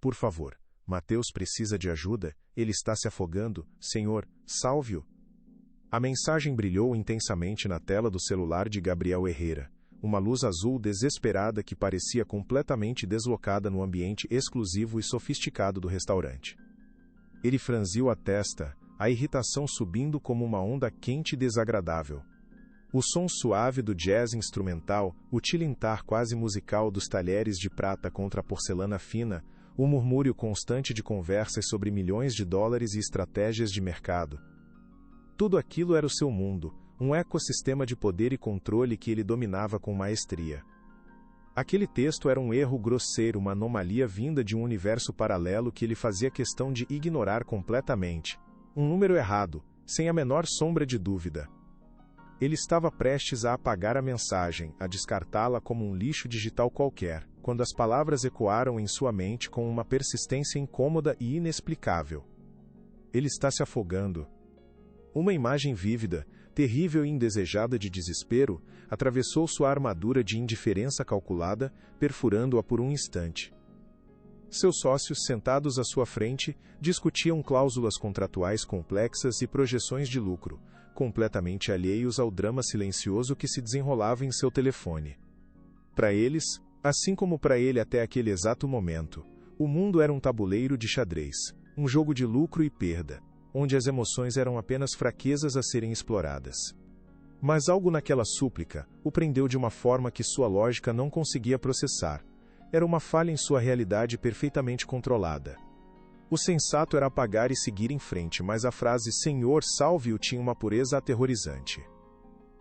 Por favor, Mateus precisa de ajuda, ele está se afogando, Senhor, salve-o. A mensagem brilhou intensamente na tela do celular de Gabriel Herrera, uma luz azul desesperada que parecia completamente deslocada no ambiente exclusivo e sofisticado do restaurante. Ele franziu a testa, a irritação subindo como uma onda quente e desagradável. O som suave do jazz instrumental, o tilintar quase musical dos talheres de prata contra a porcelana fina, o murmúrio constante de conversas sobre milhões de dólares e estratégias de mercado. Tudo aquilo era o seu mundo, um ecossistema de poder e controle que ele dominava com maestria. Aquele texto era um erro grosseiro, uma anomalia vinda de um universo paralelo que ele fazia questão de ignorar completamente. Um número errado, sem a menor sombra de dúvida. Ele estava prestes a apagar a mensagem, a descartá-la como um lixo digital qualquer, quando as palavras ecoaram em sua mente com uma persistência incômoda e inexplicável. Ele está se afogando. Uma imagem vívida, terrível e indesejada de desespero, atravessou sua armadura de indiferença calculada, perfurando-a por um instante. Seus sócios, sentados à sua frente, discutiam cláusulas contratuais complexas e projeções de lucro, completamente alheios ao drama silencioso que se desenrolava em seu telefone. Para eles, assim como para ele até aquele exato momento, o mundo era um tabuleiro de xadrez, um jogo de lucro e perda, onde as emoções eram apenas fraquezas a serem exploradas. Mas algo naquela súplica o prendeu de uma forma que sua lógica não conseguia processar. Era uma falha em sua realidade perfeitamente controlada. O sensato era apagar e seguir em frente, mas a frase Senhor, salve-o tinha uma pureza aterrorizante.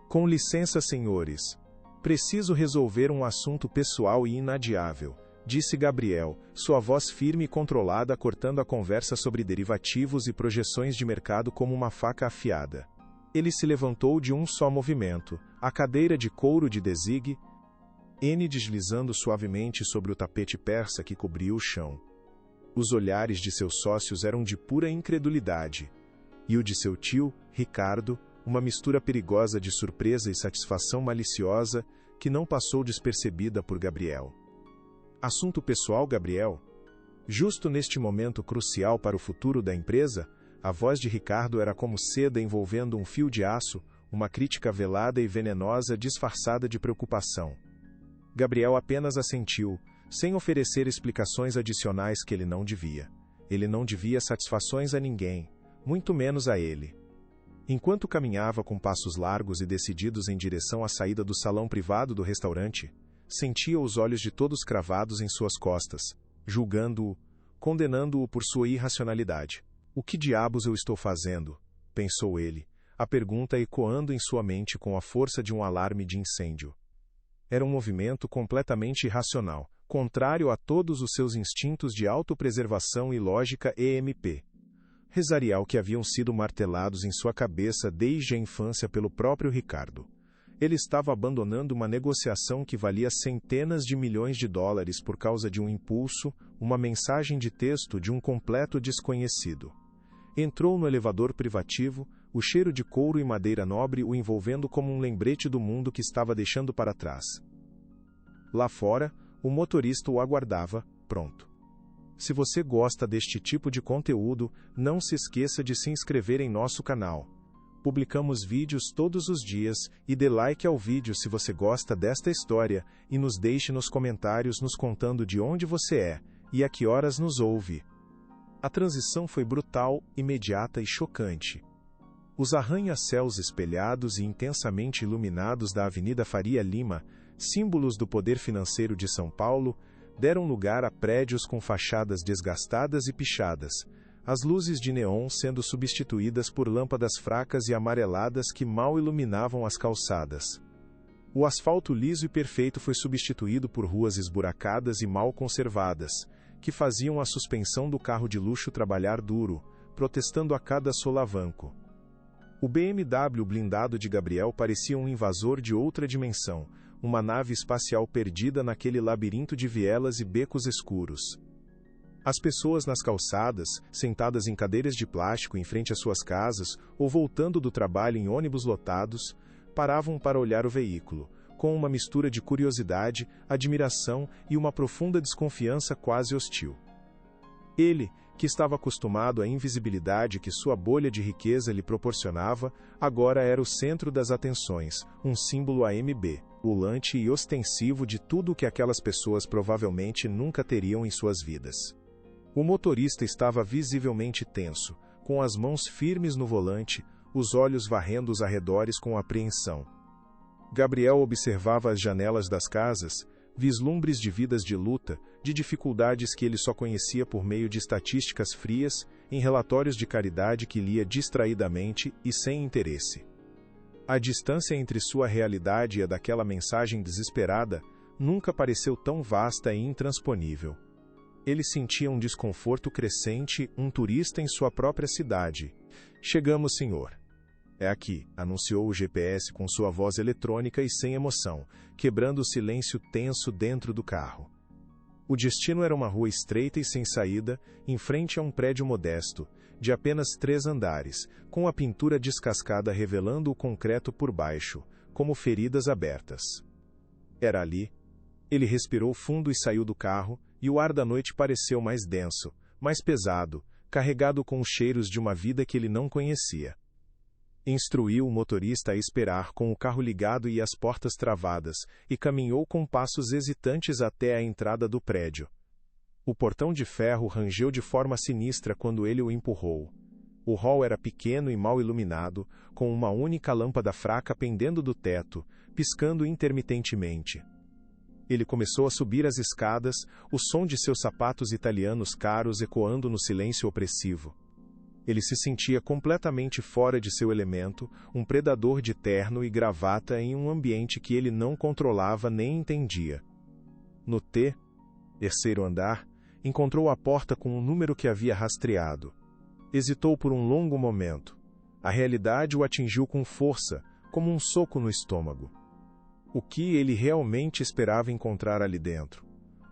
Com licença, senhores. Preciso resolver um assunto pessoal e inadiável, disse Gabriel, sua voz firme e controlada cortando a conversa sobre derivativos e projeções de mercado como uma faca afiada. Ele se levantou de um só movimento, a cadeira de couro de Desig, deslizando suavemente sobre o tapete persa que cobria o chão. Os olhares de seus sócios eram de pura incredulidade, e o de seu tio, Ricardo, uma mistura perigosa de surpresa e satisfação maliciosa que não passou despercebida por Gabriel. Assunto pessoal, Gabriel? Justo neste momento crucial para o futuro da empresa, a voz de Ricardo era como seda envolvendo um fio de aço, uma crítica velada e venenosa disfarçada de preocupação. Gabriel apenas assentiu, sem oferecer explicações adicionais que ele não devia. Ele não devia satisfações a ninguém, muito menos a ele. Enquanto caminhava com passos largos e decididos em direção à saída do salão privado do restaurante, sentia os olhos de todos cravados em suas costas, julgando-o, condenando-o por sua irracionalidade. O que diabos eu estou fazendo? Pensou ele, a pergunta ecoando em sua mente com a força de um alarme de incêndio. Era um movimento completamente irracional, contrário a todos os seus instintos de autopreservação e lógica EMP. Rezarial que haviam sido martelados em sua cabeça desde a infância pelo próprio Ricardo. Ele estava abandonando uma negociação que valia centenas de milhões de dólares por causa de um impulso, uma mensagem de texto de um completo desconhecido. Entrou no elevador privativo, o cheiro de couro e madeira nobre o envolvendo como um lembrete do mundo que estava deixando para trás. Lá fora, o motorista o aguardava, pronto. Se você gosta deste tipo de conteúdo, não se esqueça de se inscrever em nosso canal. Publicamos vídeos todos os dias e dê like ao vídeo se você gosta desta história e nos deixe nos comentários nos contando de onde você é e a que horas nos ouve. A transição foi brutal, imediata e chocante. Os arranha-céus espelhados e intensamente iluminados da Avenida Faria Lima, símbolos do poder financeiro de São Paulo, deram lugar a prédios com fachadas desgastadas e pichadas, as luzes de neon sendo substituídas por lâmpadas fracas e amareladas que mal iluminavam as calçadas. O asfalto liso e perfeito foi substituído por ruas esburacadas e mal conservadas, que faziam a suspensão do carro de luxo trabalhar duro, protestando a cada solavanco. O BMW blindado de Gabriel parecia um invasor de outra dimensão, uma nave espacial perdida naquele labirinto de vielas e becos escuros. As pessoas nas calçadas, sentadas em cadeiras de plástico em frente às suas casas, ou voltando do trabalho em ônibus lotados, paravam para olhar o veículo, com uma mistura de curiosidade, admiração e uma profunda desconfiança quase hostil. Ele, que estava acostumado à invisibilidade que sua bolha de riqueza lhe proporcionava, agora era o centro das atenções, um símbolo AMB, ulante e ostensivo de tudo o que aquelas pessoas provavelmente nunca teriam em suas vidas. O motorista estava visivelmente tenso, com as mãos firmes no volante, os olhos varrendo os arredores com apreensão. Gabriel observava as janelas das casas, vislumbres de vidas de luta, de dificuldades que ele só conhecia por meio de estatísticas frias, em relatórios de caridade que lia distraidamente e sem interesse. A distância entre sua realidade e a daquela mensagem desesperada nunca pareceu tão vasta e intransponível. Ele sentia um desconforto crescente, um turista em sua própria cidade. "Chegamos, senhor." "É aqui", anunciou o GPS com sua voz eletrônica e sem emoção, quebrando o silêncio tenso dentro do carro. O destino era uma rua estreita e sem saída, em frente a um prédio modesto, de apenas 3 andares, com a pintura descascada revelando o concreto por baixo, como feridas abertas. Era ali. Ele respirou fundo e saiu do carro, e o ar da noite pareceu mais denso, mais pesado, carregado com os cheiros de uma vida que ele não conhecia. Instruiu o motorista a esperar com o carro ligado e as portas travadas, e caminhou com passos hesitantes até a entrada do prédio. O portão de ferro rangeu de forma sinistra quando ele o empurrou. O hall era pequeno e mal iluminado, com uma única lâmpada fraca pendendo do teto, piscando intermitentemente. Ele começou a subir as escadas, o som de seus sapatos italianos caros ecoando no silêncio opressivo. Ele se sentia completamente fora de seu elemento, um predador de terno e gravata em um ambiente que ele não controlava nem entendia. No terceiro andar, encontrou a porta com o número que havia rastreado. Hesitou por um longo momento. A realidade o atingiu com força, como um soco no estômago. O que ele realmente esperava encontrar ali dentro?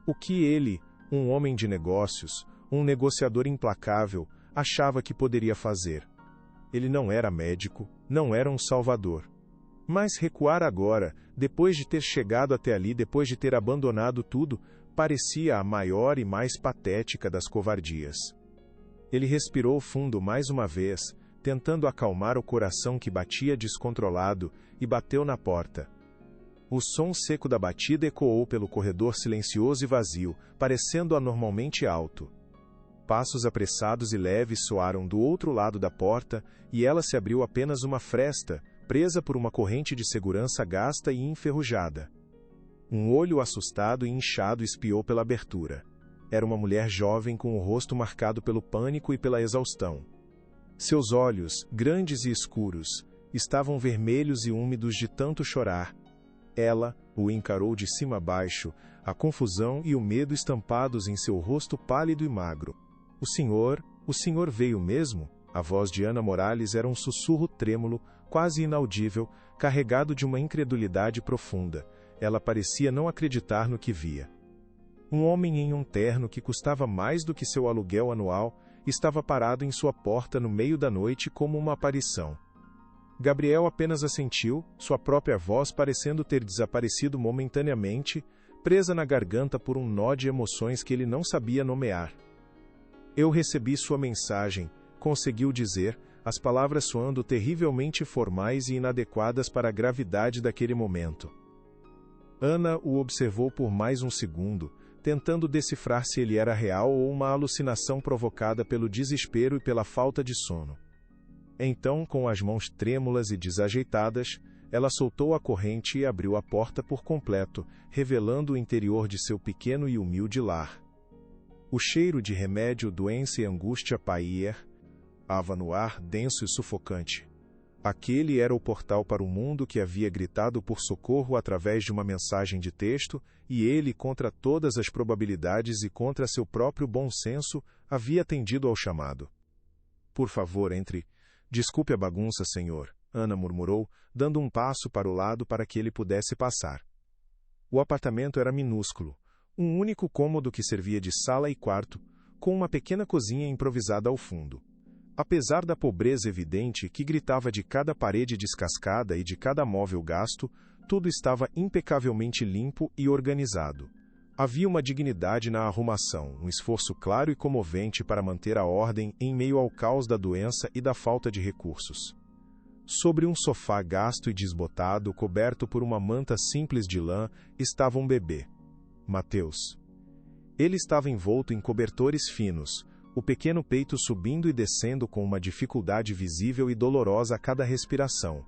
O que ele, um homem de negócios, um negociador implacável, achava que poderia fazer? Ele não era médico, não era um salvador. Mas recuar agora, depois de ter chegado até ali, depois de ter abandonado tudo, parecia a maior e mais patética das covardias. Ele respirou fundo mais uma vez, tentando acalmar o coração que batia descontrolado, e bateu na porta. O som seco da batida ecoou pelo corredor silencioso e vazio, parecendo anormalmente alto. Passos apressados e leves soaram do outro lado da porta, e ela se abriu apenas uma fresta, presa por uma corrente de segurança gasta e enferrujada. Um olho assustado e inchado espiou pela abertura. Era uma mulher jovem com o rosto marcado pelo pânico e pela exaustão. Seus olhos, grandes e escuros, estavam vermelhos e úmidos de tanto chorar. Ela o encarou de cima a baixo, a confusão e o medo estampados em seu rosto pálido e magro. O senhor veio mesmo?" A voz de Ana Morales era um sussurro trêmulo, quase inaudível, carregado de uma incredulidade profunda. Ela parecia não acreditar no que via. Um homem em um terno que custava mais do que seu aluguel anual, estava parado em sua porta no meio da noite como uma aparição. Gabriel apenas assentiu, sua própria voz parecendo ter desaparecido momentaneamente, presa na garganta por um nó de emoções que ele não sabia nomear. "Eu recebi sua mensagem", conseguiu dizer, as palavras soando terrivelmente formais e inadequadas para a gravidade daquele momento. Ana o observou por mais um segundo, tentando decifrar se ele era real ou uma alucinação provocada pelo desespero e pela falta de sono. Então, com as mãos trêmulas e desajeitadas, ela soltou a corrente e abriu a porta por completo, revelando o interior de seu pequeno e humilde lar. O cheiro de remédio, doença e angústia pairava no ar denso e sufocante. Aquele era o portal para o mundo que havia gritado por socorro através de uma mensagem de texto, e ele, contra todas as probabilidades e contra seu próprio bom senso, havia atendido ao chamado. "Por favor, entre. Desculpe a bagunça, senhor", Ana murmurou, dando um passo para o lado para que ele pudesse passar. O apartamento era minúsculo, um único cômodo que servia de sala e quarto, com uma pequena cozinha improvisada ao fundo. Apesar da pobreza evidente que gritava de cada parede descascada e de cada móvel gasto, tudo estava impecavelmente limpo e organizado. Havia uma dignidade na arrumação, um esforço claro e comovente para manter a ordem em meio ao caos da doença e da falta de recursos. Sobre um sofá gasto e desbotado, coberto por uma manta simples de lã, estava um bebê. Mateus. Ele estava envolto em cobertores finos, o pequeno peito subindo e descendo com uma dificuldade visível e dolorosa a cada respiração.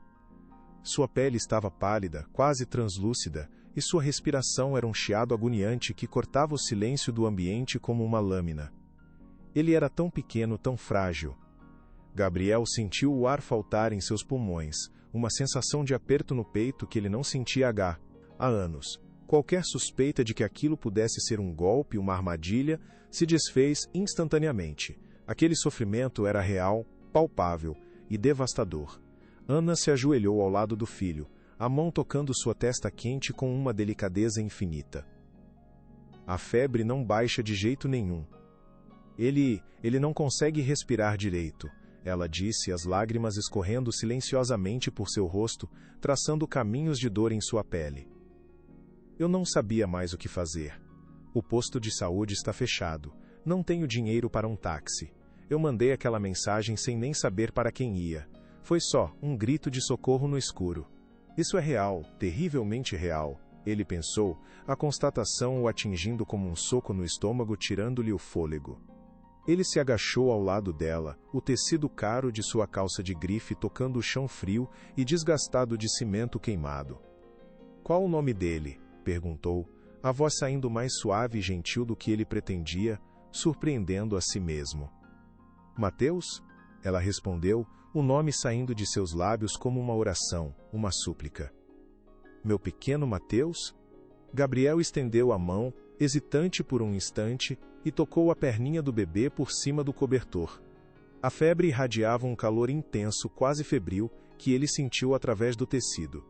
Sua pele estava pálida, quase translúcida, e sua respiração era um chiado agoniante que cortava o silêncio do ambiente como uma lâmina. Ele era tão pequeno, tão frágil. Gabriel sentiu o ar faltar em seus pulmões, uma sensação de aperto no peito que ele não sentia há anos. Qualquer suspeita de que aquilo pudesse ser um golpe, uma armadilha, se desfez instantaneamente. Aquele sofrimento era real, palpável e devastador. Ana se ajoelhou ao lado do filho, a mão tocando sua testa quente com uma delicadeza infinita. A febre não baixa de jeito nenhum. Ele não consegue respirar direito, ela disse, as lágrimas escorrendo silenciosamente por seu rosto, traçando caminhos de dor em sua pele. Eu não sabia mais o que fazer. O posto de saúde está fechado. Não tenho dinheiro para um táxi. Eu mandei aquela mensagem sem nem saber para quem ia. Foi só um grito de socorro no escuro. Isso é real, terrivelmente real, ele pensou, a constatação o atingindo como um soco no estômago, tirando-lhe o fôlego. Ele se agachou ao lado dela, o tecido caro de sua calça de grife tocando o chão frio e desgastado de cimento queimado. Qual o nome dele? Perguntou, a voz saindo mais suave e gentil do que ele pretendia, surpreendendo a si mesmo. Mateus? Ela respondeu, o nome saindo de seus lábios como uma oração, uma súplica. Meu pequeno Mateus? Gabriel estendeu a mão, hesitante por um instante, e tocou a perninha do bebê por cima do cobertor. A febre irradiava um calor intenso, quase febril, que ele sentiu através do tecido.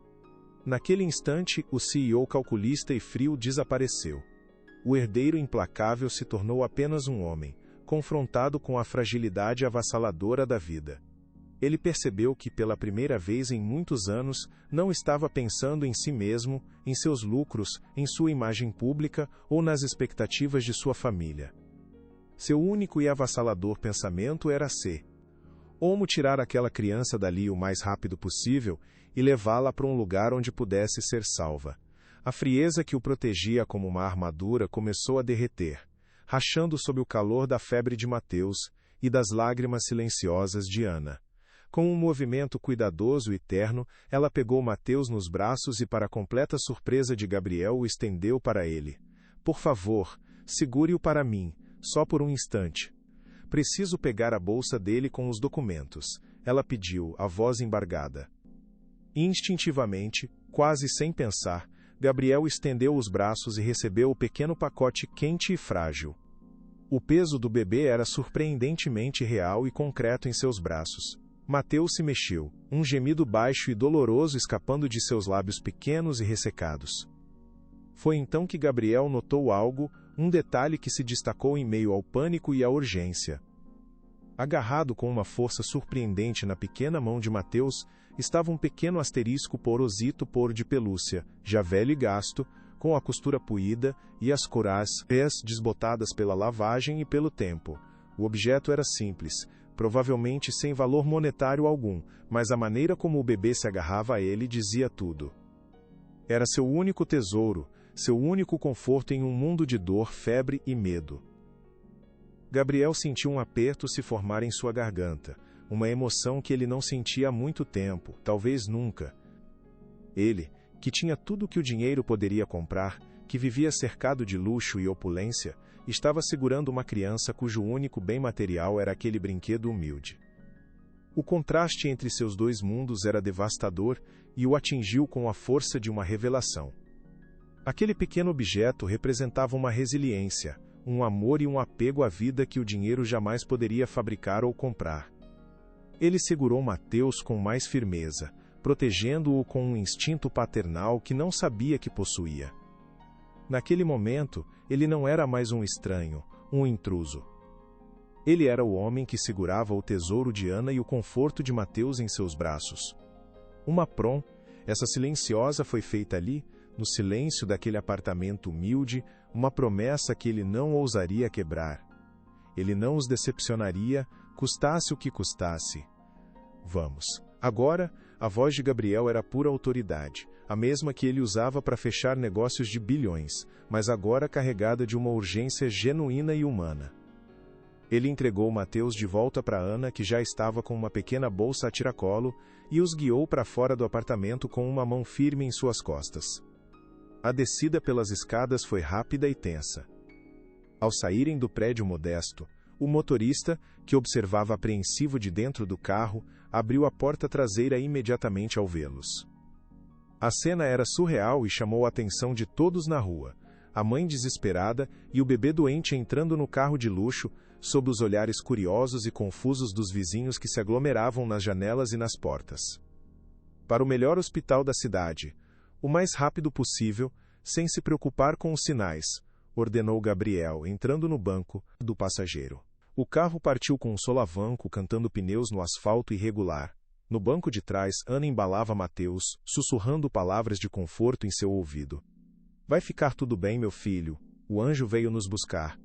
Naquele instante, o CEO calculista e frio desapareceu. O herdeiro implacável se tornou apenas um homem, confrontado com a fragilidade avassaladora da vida. Ele percebeu que, pela primeira vez em muitos anos, não estava pensando em si mesmo, em seus lucros, em sua imagem pública ou nas expectativas de sua família. Seu único e avassalador pensamento era como tirar aquela criança dali o mais rápido possível e levá-la para um lugar onde pudesse ser salva. A frieza que o protegia como uma armadura começou a derreter, rachando sob o calor da febre de Mateus e das lágrimas silenciosas de Ana. Com um movimento cuidadoso e terno, ela pegou Mateus nos braços e, para completa surpresa de Gabriel, o estendeu para ele. Por favor, segure-o para mim, só por um instante. Preciso pegar a bolsa dele com os documentos, ela pediu, a voz embargada. Instintivamente, quase sem pensar, Gabriel estendeu os braços e recebeu o pequeno pacote quente e frágil. O peso do bebê era surpreendentemente real e concreto em seus braços. Mateus se mexeu, um gemido baixo e doloroso escapando de seus lábios pequenos e ressecados. Foi então que Gabriel notou algo, um detalhe que se destacou em meio ao pânico e à urgência. Agarrado com uma força surpreendente na pequena mão de Mateus, estava um pequeno asterisco porosito por de pelúcia, já velho e gasto, com a costura puída e as corás desbotadas pela lavagem e pelo tempo. O objeto era simples, provavelmente sem valor monetário algum, mas a maneira como o bebê se agarrava a ele dizia tudo. Era seu único tesouro, seu único conforto em um mundo de dor, febre e medo. Gabriel sentiu um aperto se formar em sua garganta, uma emoção que ele não sentia há muito tempo, talvez nunca. Ele, que tinha tudo o que o dinheiro poderia comprar, que vivia cercado de luxo e opulência, estava segurando uma criança cujo único bem material era aquele brinquedo humilde. O contraste entre seus dois mundos era devastador e o atingiu com a força de uma revelação. Aquele pequeno objeto representava uma resiliência, um amor e um apego à vida que o dinheiro jamais poderia fabricar ou comprar. Ele segurou Mateus com mais firmeza, protegendo-o com um instinto paternal que não sabia que possuía. Naquele momento, ele não era mais um estranho, um intruso. Ele era o homem que segurava o tesouro de Ana e o conforto de Mateus em seus braços. Uma prom, essa silenciosa foi feita ali, no silêncio daquele apartamento humilde, uma promessa que ele não ousaria quebrar. Ele não os decepcionaria, custasse o que custasse. Vamos. Agora, a voz de Gabriel era pura autoridade, a mesma que ele usava para fechar negócios de bilhões, mas agora carregada de uma urgência genuína e humana. Ele entregou Mateus de volta para Ana, que já estava com uma pequena bolsa a tiracolo, e os guiou para fora do apartamento com uma mão firme em suas costas. A descida pelas escadas foi rápida e tensa. Ao saírem do prédio modesto, o motorista, que observava apreensivo de dentro do carro, abriu a porta traseira imediatamente ao vê-los. A cena era surreal e chamou a atenção de todos na rua, a mãe desesperada e o bebê doente entrando no carro de luxo, sob os olhares curiosos e confusos dos vizinhos que se aglomeravam nas janelas e nas portas. Para o melhor hospital da cidade, o mais rápido possível, sem se preocupar com os sinais, ordenou Gabriel, entrando no banco do passageiro. O carro partiu com um solavanco, cantando pneus no asfalto irregular. No banco de trás, Ana embalava Mateus, sussurrando palavras de conforto em seu ouvido. Vai ficar tudo bem, meu filho. O anjo veio nos buscar.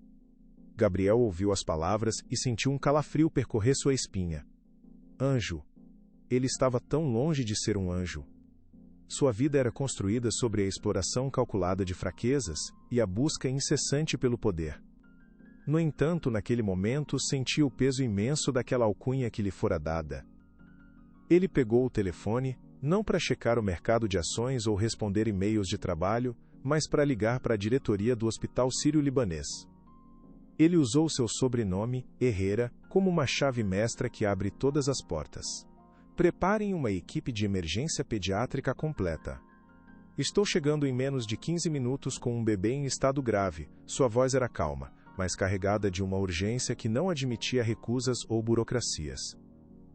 Gabriel ouviu as palavras e sentiu um calafrio percorrer sua espinha. Anjo. Ele estava tão longe de ser um anjo. Sua vida era construída sobre a exploração calculada de fraquezas e a busca incessante pelo poder. No entanto, naquele momento, sentia o peso imenso daquela alcunha que lhe fora dada. Ele pegou o telefone, não para checar o mercado de ações ou responder e-mails de trabalho, mas para ligar para a diretoria do Hospital Sírio-Libanês. Ele usou seu sobrenome, Herrera, como uma chave mestra que abre todas as portas. Preparem uma equipe de emergência pediátrica completa. Estou chegando em menos de 15 minutos com um bebê em estado grave. Sua voz era calma, mas carregada de uma urgência que não admitia recusas ou burocracias.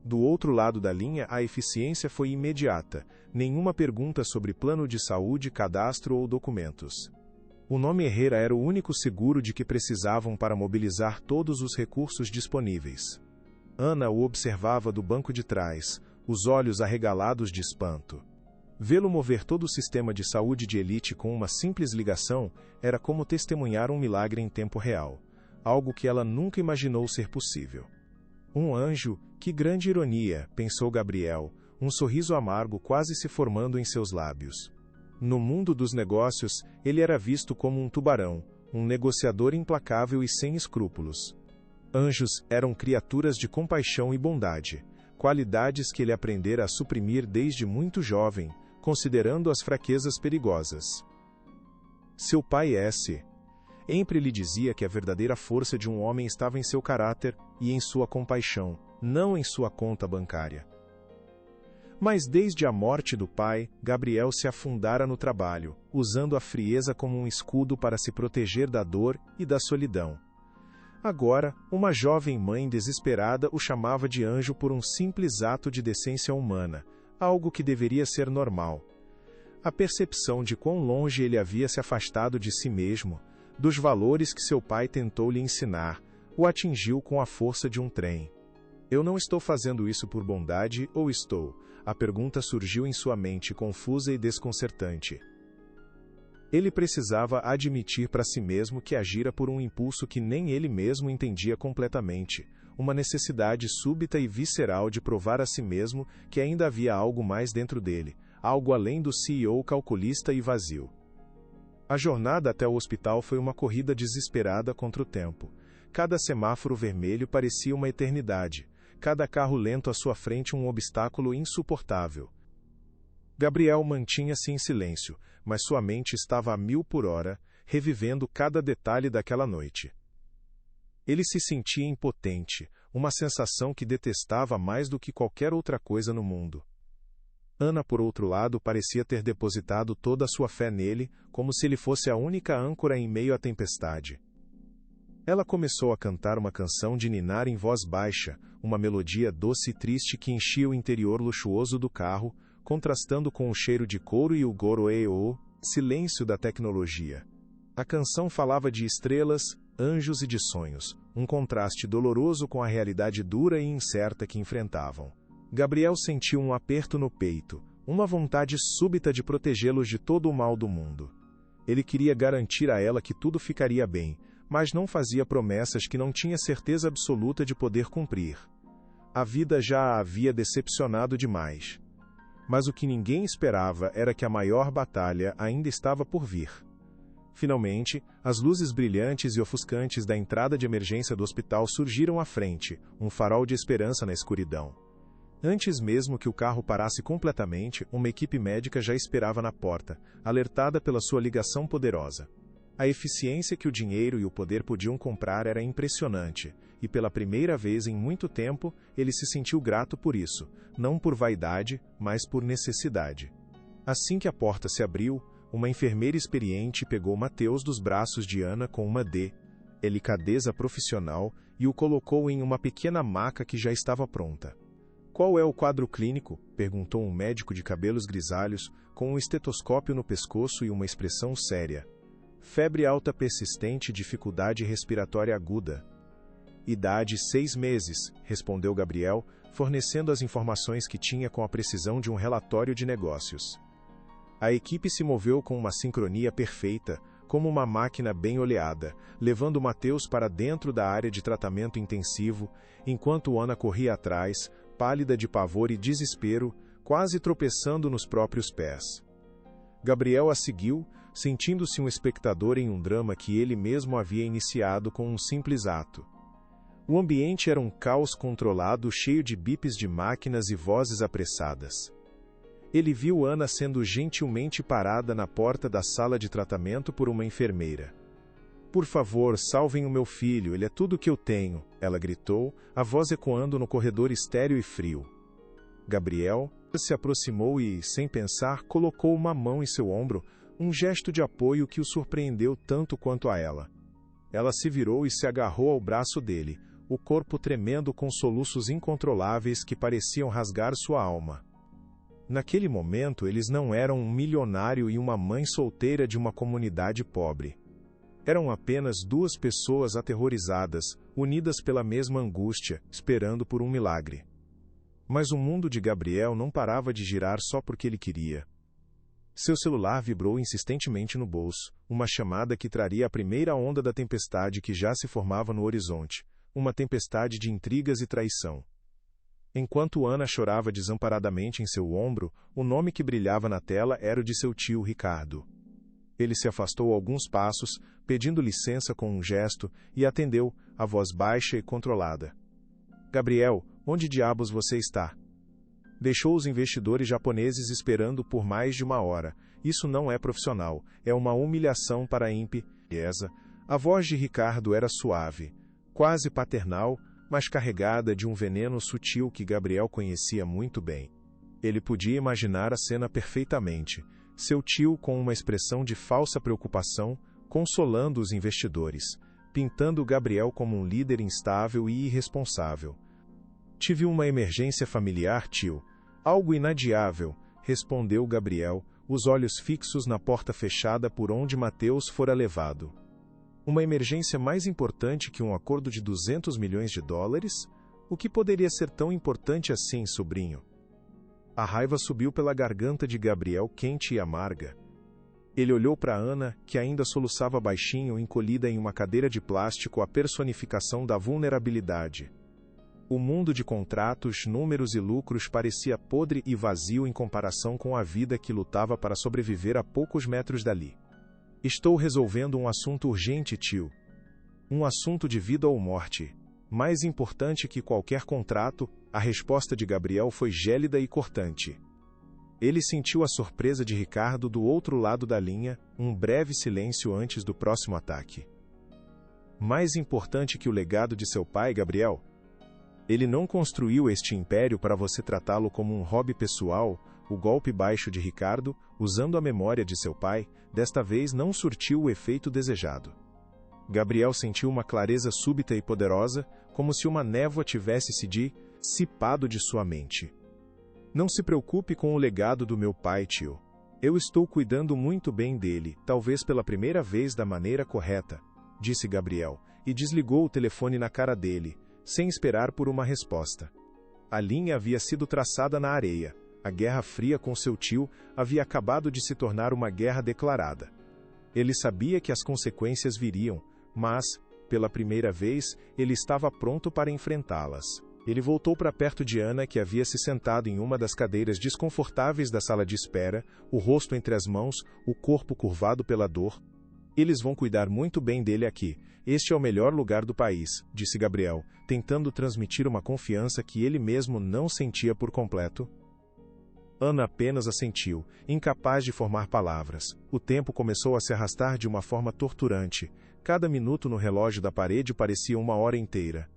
Do outro lado da linha, a eficiência foi imediata. Nenhuma pergunta sobre plano de saúde, cadastro ou documentos. O nome Herrera era o único seguro de que precisavam para mobilizar todos os recursos disponíveis. Ana o observava do banco de trás, os olhos arregalados de espanto. Vê-lo mover todo o sistema de saúde de elite com uma simples ligação era como testemunhar um milagre em tempo real, algo que ela nunca imaginou ser possível. Um anjo, que grande ironia, pensou Gabriel, um sorriso amargo quase se formando em seus lábios. No mundo dos negócios, ele era visto como um tubarão, um negociador implacável e sem escrúpulos. Anjos eram criaturas de compaixão e bondade, qualidades que ele aprendera a suprimir desde muito jovem, considerando as fraquezas perigosas. Seu pai sempre lhe dizia que a verdadeira força de um homem estava em seu caráter e em sua compaixão, não em sua conta bancária. Mas desde a morte do pai, Gabriel se afundara no trabalho, usando a frieza como um escudo para se proteger da dor e da solidão. Agora, uma jovem mãe desesperada o chamava de anjo por um simples ato de decência humana, algo que deveria ser normal. A percepção de quão longe ele havia se afastado de si mesmo, dos valores que seu pai tentou lhe ensinar, o atingiu com a força de um trem. Eu não estou fazendo isso por bondade, ou estou? A pergunta surgiu em sua mente confusa e desconcertante. Ele precisava admitir para si mesmo que agira por um impulso que nem ele mesmo entendia completamente, uma necessidade súbita e visceral de provar a si mesmo que ainda havia algo mais dentro dele, algo além do CEO calculista e vazio. A jornada até o hospital foi uma corrida desesperada contra o tempo. Cada semáforo vermelho parecia uma eternidade, cada carro lento à sua frente um obstáculo insuportável. Gabriel mantinha-se em silêncio, mas sua mente estava a 1000 por hora, revivendo cada detalhe daquela noite. Ele se sentia impotente, uma sensação que detestava mais do que qualquer outra coisa no mundo. Ana, por outro lado, parecia ter depositado toda a sua fé nele, como se ele fosse a única âncora em meio à tempestade. Ela começou a cantar uma canção de ninar em voz baixa, uma melodia doce e triste que enchia o interior luxuoso do carro, contrastando com o cheiro de couro e o goroeo, silêncio da tecnologia. A canção falava de estrelas, anjos e de sonhos, um contraste doloroso com a realidade dura e incerta que enfrentavam. Gabriel sentiu um aperto no peito, uma vontade súbita de protegê-los de todo o mal do mundo. Ele queria garantir a ela que tudo ficaria bem, mas não fazia promessas que não tinha certeza absoluta de poder cumprir. A vida já a havia decepcionado demais. Mas o que ninguém esperava era que a maior batalha ainda estava por vir. Finalmente, as luzes brilhantes e ofuscantes da entrada de emergência do hospital surgiram à frente, um farol de esperança na escuridão. Antes mesmo que o carro parasse completamente, uma equipe médica já esperava na porta, alertada pela sua ligação poderosa. A eficiência que o dinheiro e o poder podiam comprar era impressionante, e pela primeira vez em muito tempo, ele se sentiu grato por isso, não por vaidade, mas por necessidade. Assim que a porta se abriu, uma enfermeira experiente pegou Mateus dos braços de Ana com uma delicadeza profissional e o colocou em uma pequena maca que já estava pronta. "Qual é o quadro clínico?" perguntou um médico de cabelos grisalhos, com um estetoscópio no pescoço e uma expressão séria. "Febre alta persistente, dificuldade respiratória aguda." "Idade 6 meses", respondeu Gabriel, fornecendo as informações que tinha com a precisão de um relatório de negócios. A equipe se moveu com uma sincronia perfeita, como uma máquina bem oleada, levando Mateus para dentro da área de tratamento intensivo, enquanto Ana corria atrás, pálida de pavor e desespero, quase tropeçando nos próprios pés. Gabriel a seguiu, sentindo-se um espectador em um drama que ele mesmo havia iniciado com um simples ato. O ambiente era um caos controlado, cheio de bips de máquinas e vozes apressadas. Ele viu Ana sendo gentilmente parada na porta da sala de tratamento por uma enfermeira. "Por favor, salvem o meu filho, ele é tudo o que eu tenho", ela gritou, a voz ecoando no corredor estéril e frio. Gabriel se aproximou e, sem pensar, colocou uma mão em seu ombro, um gesto de apoio que o surpreendeu tanto quanto a ela. Ela se virou e se agarrou ao braço dele, o corpo tremendo com soluços incontroláveis que pareciam rasgar sua alma. Naquele momento, eles não eram um milionário e uma mãe solteira de uma comunidade pobre. Eram apenas duas pessoas aterrorizadas, unidas pela mesma angústia, esperando por um milagre. Mas o mundo de Gabriel não parava de girar só porque ele queria. Seu celular vibrou insistentemente no bolso, uma chamada que traria a primeira onda da tempestade que já se formava no horizonte, uma tempestade de intrigas e traição. Enquanto Ana chorava desamparadamente em seu ombro, o nome que brilhava na tela era o de seu tio Ricardo. Ele se afastou alguns passos, pedindo licença com um gesto, e atendeu, a voz baixa e controlada. "Gabriel, onde diabos você está?" Deixou os investidores japoneses esperando por mais de uma hora. Isso não é profissional, é uma humilhação para a empresa. A voz de Ricardo era suave, quase paternal, mas carregada de um veneno sutil que Gabriel conhecia muito bem. Ele podia imaginar a cena perfeitamente. Seu tio com uma expressão de falsa preocupação, consolando os investidores, pintando Gabriel como um líder instável e irresponsável. "Tive uma emergência familiar, tio. Algo inadiável", respondeu Gabriel, os olhos fixos na porta fechada por onde Mateus fora levado. "Uma emergência mais importante que um acordo de 200 milhões de dólares? O que poderia ser tão importante assim, sobrinho?" A raiva subiu pela garganta de Gabriel, quente e amarga. Ele olhou para Ana, que ainda soluçava baixinho, encolhida em uma cadeira de plástico, a personificação da vulnerabilidade. O mundo de contratos, números e lucros parecia podre e vazio em comparação com a vida que lutava para sobreviver a poucos metros dali. "Estou resolvendo um assunto urgente, tio. Um assunto de vida ou morte. Mais importante que qualquer contrato." A resposta de Gabriel foi gélida e cortante. Ele sentiu a surpresa de Ricardo do outro lado da linha, um breve silêncio antes do próximo ataque. "Mais importante que o legado de seu pai, Gabriel? Ele não construiu este império para você tratá-lo como um hobby pessoal." O golpe baixo de Ricardo, usando a memória de seu pai, desta vez não surtiu o efeito desejado. Gabriel sentiu uma clareza súbita e poderosa, como se uma névoa tivesse se dissipado de sua mente. "Não se preocupe com o legado do meu pai, tio. Eu estou cuidando muito bem dele, talvez pela primeira vez da maneira correta", disse Gabriel, e desligou o telefone na cara dele, sem esperar por uma resposta. A linha havia sido traçada na areia. A Guerra Fria com seu tio havia acabado de se tornar uma guerra declarada. Ele sabia que as consequências viriam, mas, pela primeira vez, ele estava pronto para enfrentá-las. Ele voltou para perto de Ana, que havia se sentado em uma das cadeiras desconfortáveis da sala de espera, o rosto entre as mãos, o corpo curvado pela dor. Eles vão cuidar muito bem dele aqui. Este é o melhor lugar do país, disse Gabriel, tentando transmitir uma confiança que ele mesmo não sentia por completo. Ana apenas assentiu, incapaz de formar palavras. O tempo começou a se arrastar de uma forma torturante. Cada minuto no relógio da parede parecia uma hora inteira.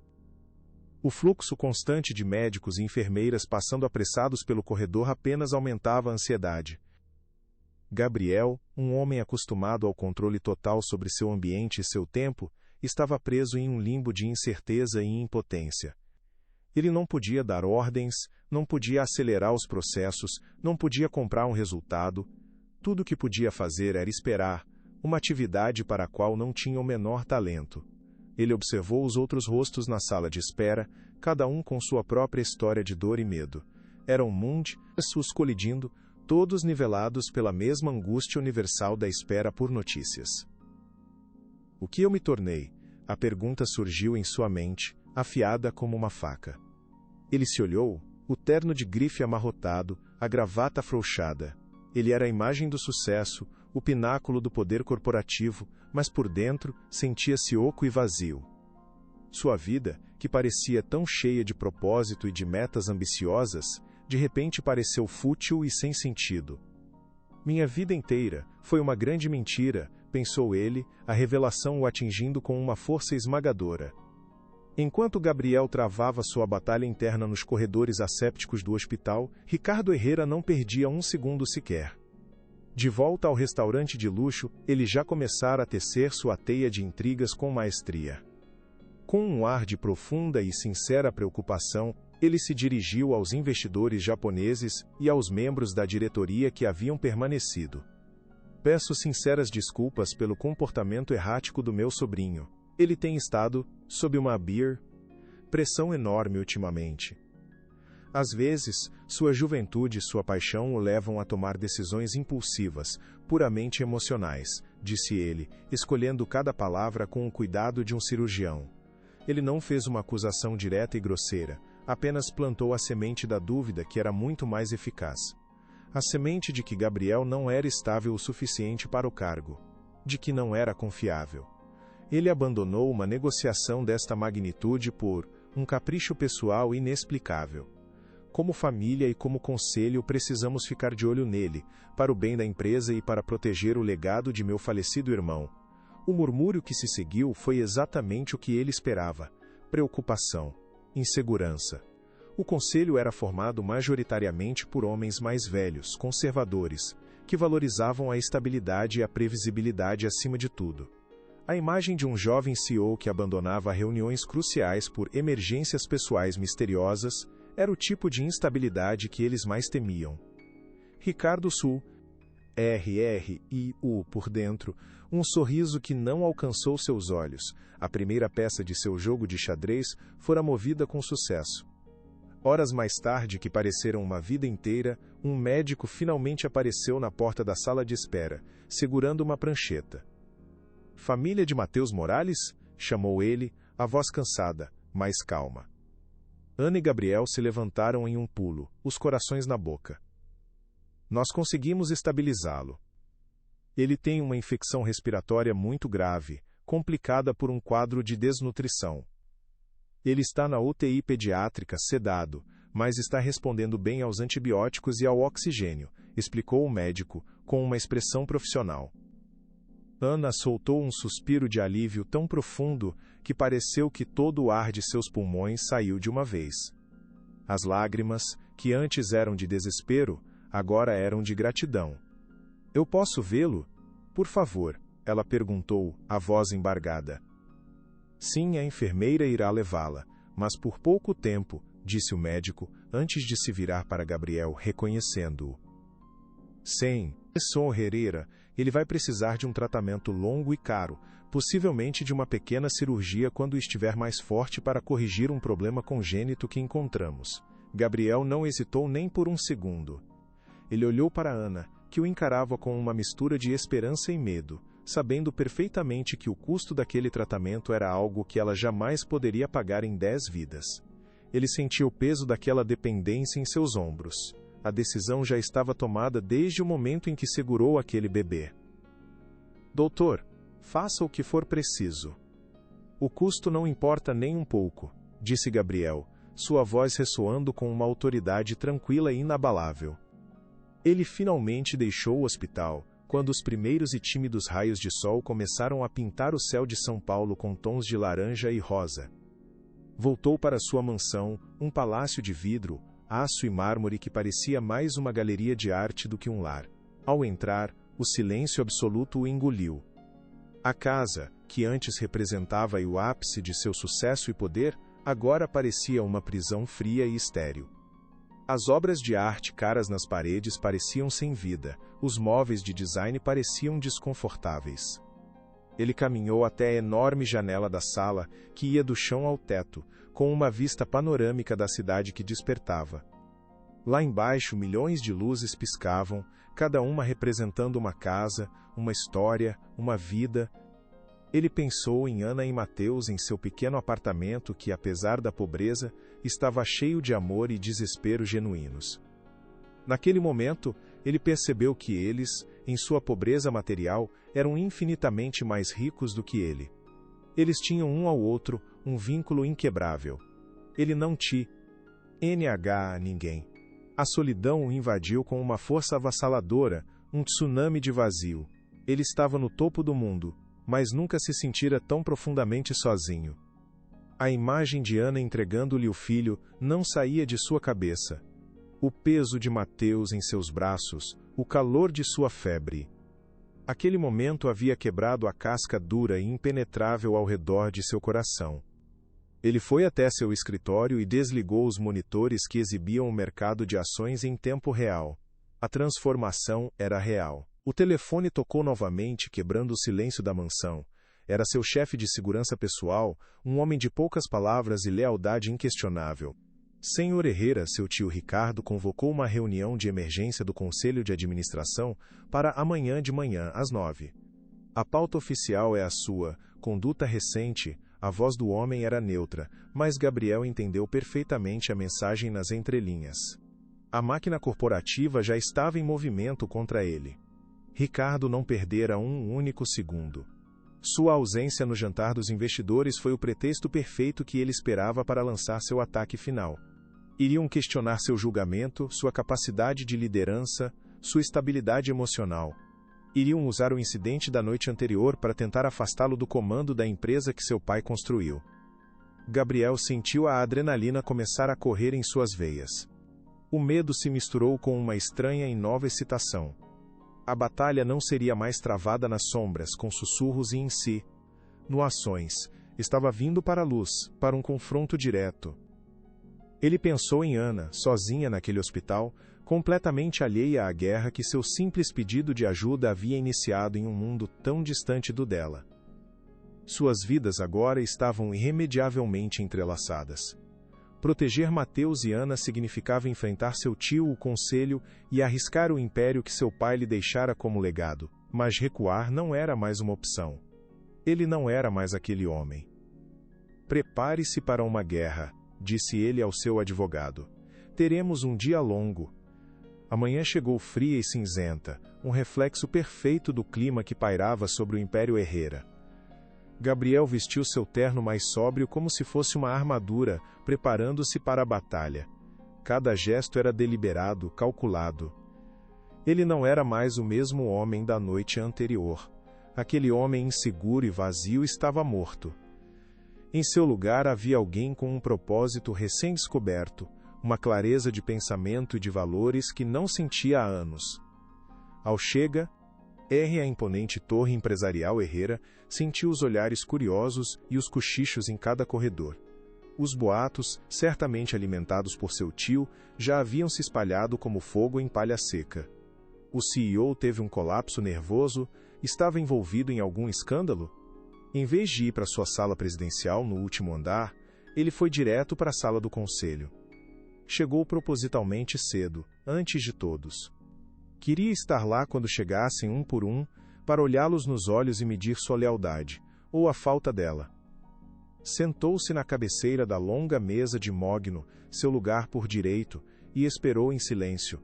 O fluxo constante de médicos e enfermeiras passando apressados pelo corredor apenas aumentava a ansiedade. Gabriel, um homem acostumado ao controle total sobre seu ambiente e seu tempo, estava preso em um limbo de incerteza e impotência. Ele não podia dar ordens, não podia acelerar os processos, não podia comprar um resultado. Tudo o que podia fazer era esperar, uma atividade para a qual não tinha o menor talento. Ele observou os outros rostos na sala de espera, cada um com sua própria história de dor e medo. Eram mundos colidindo, todos nivelados pela mesma angústia universal da espera por notícias. O que eu me tornei? A pergunta surgiu em sua mente, afiada como uma faca. Ele se olhou, o terno de grife amarrotado, a gravata afrouxada. Ele era a imagem do sucesso, o pináculo do poder corporativo, mas por dentro sentia-se oco e vazio. Sua vida, que parecia tão cheia de propósito e de metas ambiciosas, de repente pareceu fútil e sem sentido. Minha vida inteira foi uma grande mentira, pensou ele, a revelação o atingindo com uma força esmagadora. Enquanto Gabriel travava sua batalha interna nos corredores assépticos do hospital, Ricardo Herrera não perdia um segundo sequer. De volta ao restaurante de luxo, ele já começara a tecer sua teia de intrigas com maestria. Com um ar de profunda e sincera preocupação, ele se dirigiu aos investidores japoneses e aos membros da diretoria que haviam permanecido. Peço sinceras desculpas pelo comportamento errático do meu sobrinho. Ele tem estado, sob uma pressão enorme ultimamente. Às vezes, sua juventude e sua paixão o levam a tomar decisões impulsivas, puramente emocionais, disse ele, escolhendo cada palavra com o cuidado de um cirurgião. Ele não fez uma acusação direta e grosseira, apenas plantou a semente da dúvida que era muito mais eficaz. A semente de que Gabriel não era estável o suficiente para o cargo, de que não era confiável. Ele abandonou uma negociação desta magnitude por um capricho pessoal inexplicável. Como família e como conselho precisamos ficar de olho nele, para o bem da empresa e para proteger o legado de meu falecido irmão. O murmúrio que se seguiu foi exatamente o que ele esperava: preocupação, insegurança. O conselho era formado majoritariamente por homens mais velhos, conservadores, que valorizavam a estabilidade e a previsibilidade acima de tudo. A imagem de um jovem CEO que abandonava reuniões cruciais por emergências pessoais misteriosas era o tipo de instabilidade que eles mais temiam. Ricardo Sul, RRIU por dentro, um sorriso que não alcançou seus olhos. A primeira peça de seu jogo de xadrez fora movida com sucesso. Horas mais tarde, que pareceram uma vida inteira, um médico finalmente apareceu na porta da sala de espera, segurando uma prancheta. Família de Matheus Morales? Chamou ele, a voz cansada, mas calma. Ana e Gabriel se levantaram em um pulo, os corações na boca. Nós conseguimos estabilizá-lo. Ele tem uma infecção respiratória muito grave, complicada por um quadro de desnutrição. Ele está na UTI pediátrica, sedado, mas está respondendo bem aos antibióticos e ao oxigênio, explicou o médico, com uma expressão profissional. Ana soltou um suspiro de alívio tão profundo que pareceu que todo o ar de seus pulmões saiu de uma vez. As lágrimas, que antes eram de desespero, agora eram de gratidão. Eu posso vê-lo? Por favor, ela perguntou, a voz embargada. Sim, a enfermeira irá levá-la, mas por pouco tempo, disse o médico, antes de se virar para Gabriel, reconhecendo-o. Sim, Sr. Herrera, ele vai precisar de um tratamento longo e caro, possivelmente de uma pequena cirurgia quando estiver mais forte para corrigir um problema congênito que encontramos. Gabriel não hesitou nem por um segundo. Ele olhou para Ana, que o encarava com uma mistura de esperança e medo. sabendo perfeitamente que o custo daquele tratamento era algo que ela jamais poderia pagar em 10 vidas. Ele sentia o peso daquela dependência em seus ombros. A decisão já estava tomada desde o momento em que segurou aquele bebê. Doutor, faça o que for preciso. O custo não importa nem um pouco, disse Gabriel, sua voz ressoando com uma autoridade tranquila e inabalável. Ele finalmente deixou o hospital, quando os primeiros e tímidos raios de sol começaram a pintar o céu de São Paulo com tons de laranja e rosa. Voltou para sua mansão, um palácio de vidro, aço e mármore que parecia mais uma galeria de arte do que um lar. Ao entrar, o silêncio absoluto o engoliu. A casa, que antes representava o ápice de seu sucesso e poder, agora parecia uma prisão fria e estéril. As obras de arte caras nas paredes pareciam sem vida, os móveis de design pareciam desconfortáveis. Ele caminhou até a enorme janela da sala, que ia do chão ao teto, com uma vista panorâmica da cidade que despertava. Lá embaixo, milhões de luzes piscavam, cada uma representando uma casa, uma história, uma vida. Ele pensou em Ana e Mateus em seu pequeno apartamento que, apesar da pobreza, estava cheio de amor e desespero genuínos. Naquele momento, ele percebeu que eles, em sua pobreza material, eram infinitamente mais ricos do que ele. Eles tinham um ao outro um vínculo inquebrável. Ele não tinha a ninguém. A solidão o invadiu com uma força avassaladora, um tsunami de vazio. Ele estava no topo do mundo, mas nunca se sentira tão profundamente sozinho. A imagem de Ana entregando-lhe o filho não saía de sua cabeça. O peso de Mateus em seus braços, o calor de sua febre. Aquele momento havia quebrado a casca dura e impenetrável ao redor de seu coração. Ele foi até seu escritório e desligou os monitores que exibiam o mercado de ações em tempo real. A transformação era real. O telefone tocou novamente, quebrando o silêncio da mansão. Era seu chefe de segurança pessoal, um homem de poucas palavras e lealdade inquestionável. Senhor Herrera, seu tio Ricardo convocou uma reunião de emergência do Conselho de Administração para amanhã de manhã, às 9. A pauta oficial é a sua, conduta recente. A voz do homem era neutra, mas Gabriel entendeu perfeitamente a mensagem nas entrelinhas. A máquina corporativa já estava em movimento contra ele. Ricardo não perdera um único segundo. Sua ausência no jantar dos investidores foi o pretexto perfeito que ele esperava para lançar seu ataque final. Iriam questionar seu julgamento, sua capacidade de liderança, sua estabilidade emocional. Iriam usar o incidente da noite anterior para tentar afastá-lo do comando da empresa que seu pai construiu. Gabriel sentiu a adrenalina começar a correr em suas veias. O medo se misturou com uma estranha e nova excitação. A batalha não seria mais travada nas sombras, com sussurros e em si. No ações, estava vindo para a luz, para um confronto direto. Ele pensou em Ana, sozinha naquele hospital, completamente alheia à guerra que seu simples pedido de ajuda havia iniciado em um mundo tão distante do dela. Suas vidas agora estavam irremediavelmente entrelaçadas. Proteger Mateus e Ana significava enfrentar seu tio, o conselho, e arriscar o império que seu pai lhe deixara como legado, mas recuar não era mais uma opção. Ele não era mais aquele homem. Prepare-se para uma guerra, disse ele ao seu advogado. Teremos um dia longo. A manhã chegou fria e cinzenta, um reflexo perfeito do clima que pairava sobre o Império Herrera. Gabriel vestiu seu terno mais sóbrio como se fosse uma armadura, preparando-se para a batalha. Cada gesto era deliberado, calculado. Ele não era mais o mesmo homem da noite anterior. Aquele homem inseguro e vazio estava morto. Em seu lugar havia alguém com um propósito recém-descoberto, uma clareza de pensamento e de valores que não sentia há anos. Ao chega, a imponente torre empresarial Herrera sentiu os olhares curiosos e os cochichos em cada corredor. Os boatos, certamente alimentados por seu tio, já haviam se espalhado como fogo em palha seca. O CEO teve um colapso nervoso, estava envolvido em algum escândalo? Em vez de ir para sua sala presidencial no último andar, ele foi direto para a sala do conselho. Chegou propositalmente cedo, antes de todos. Queria estar lá quando chegassem um por um, para olhá-los nos olhos e medir sua lealdade, ou a falta dela. Sentou-se na cabeceira da longa mesa de mogno, seu lugar por direito, e esperou em silêncio.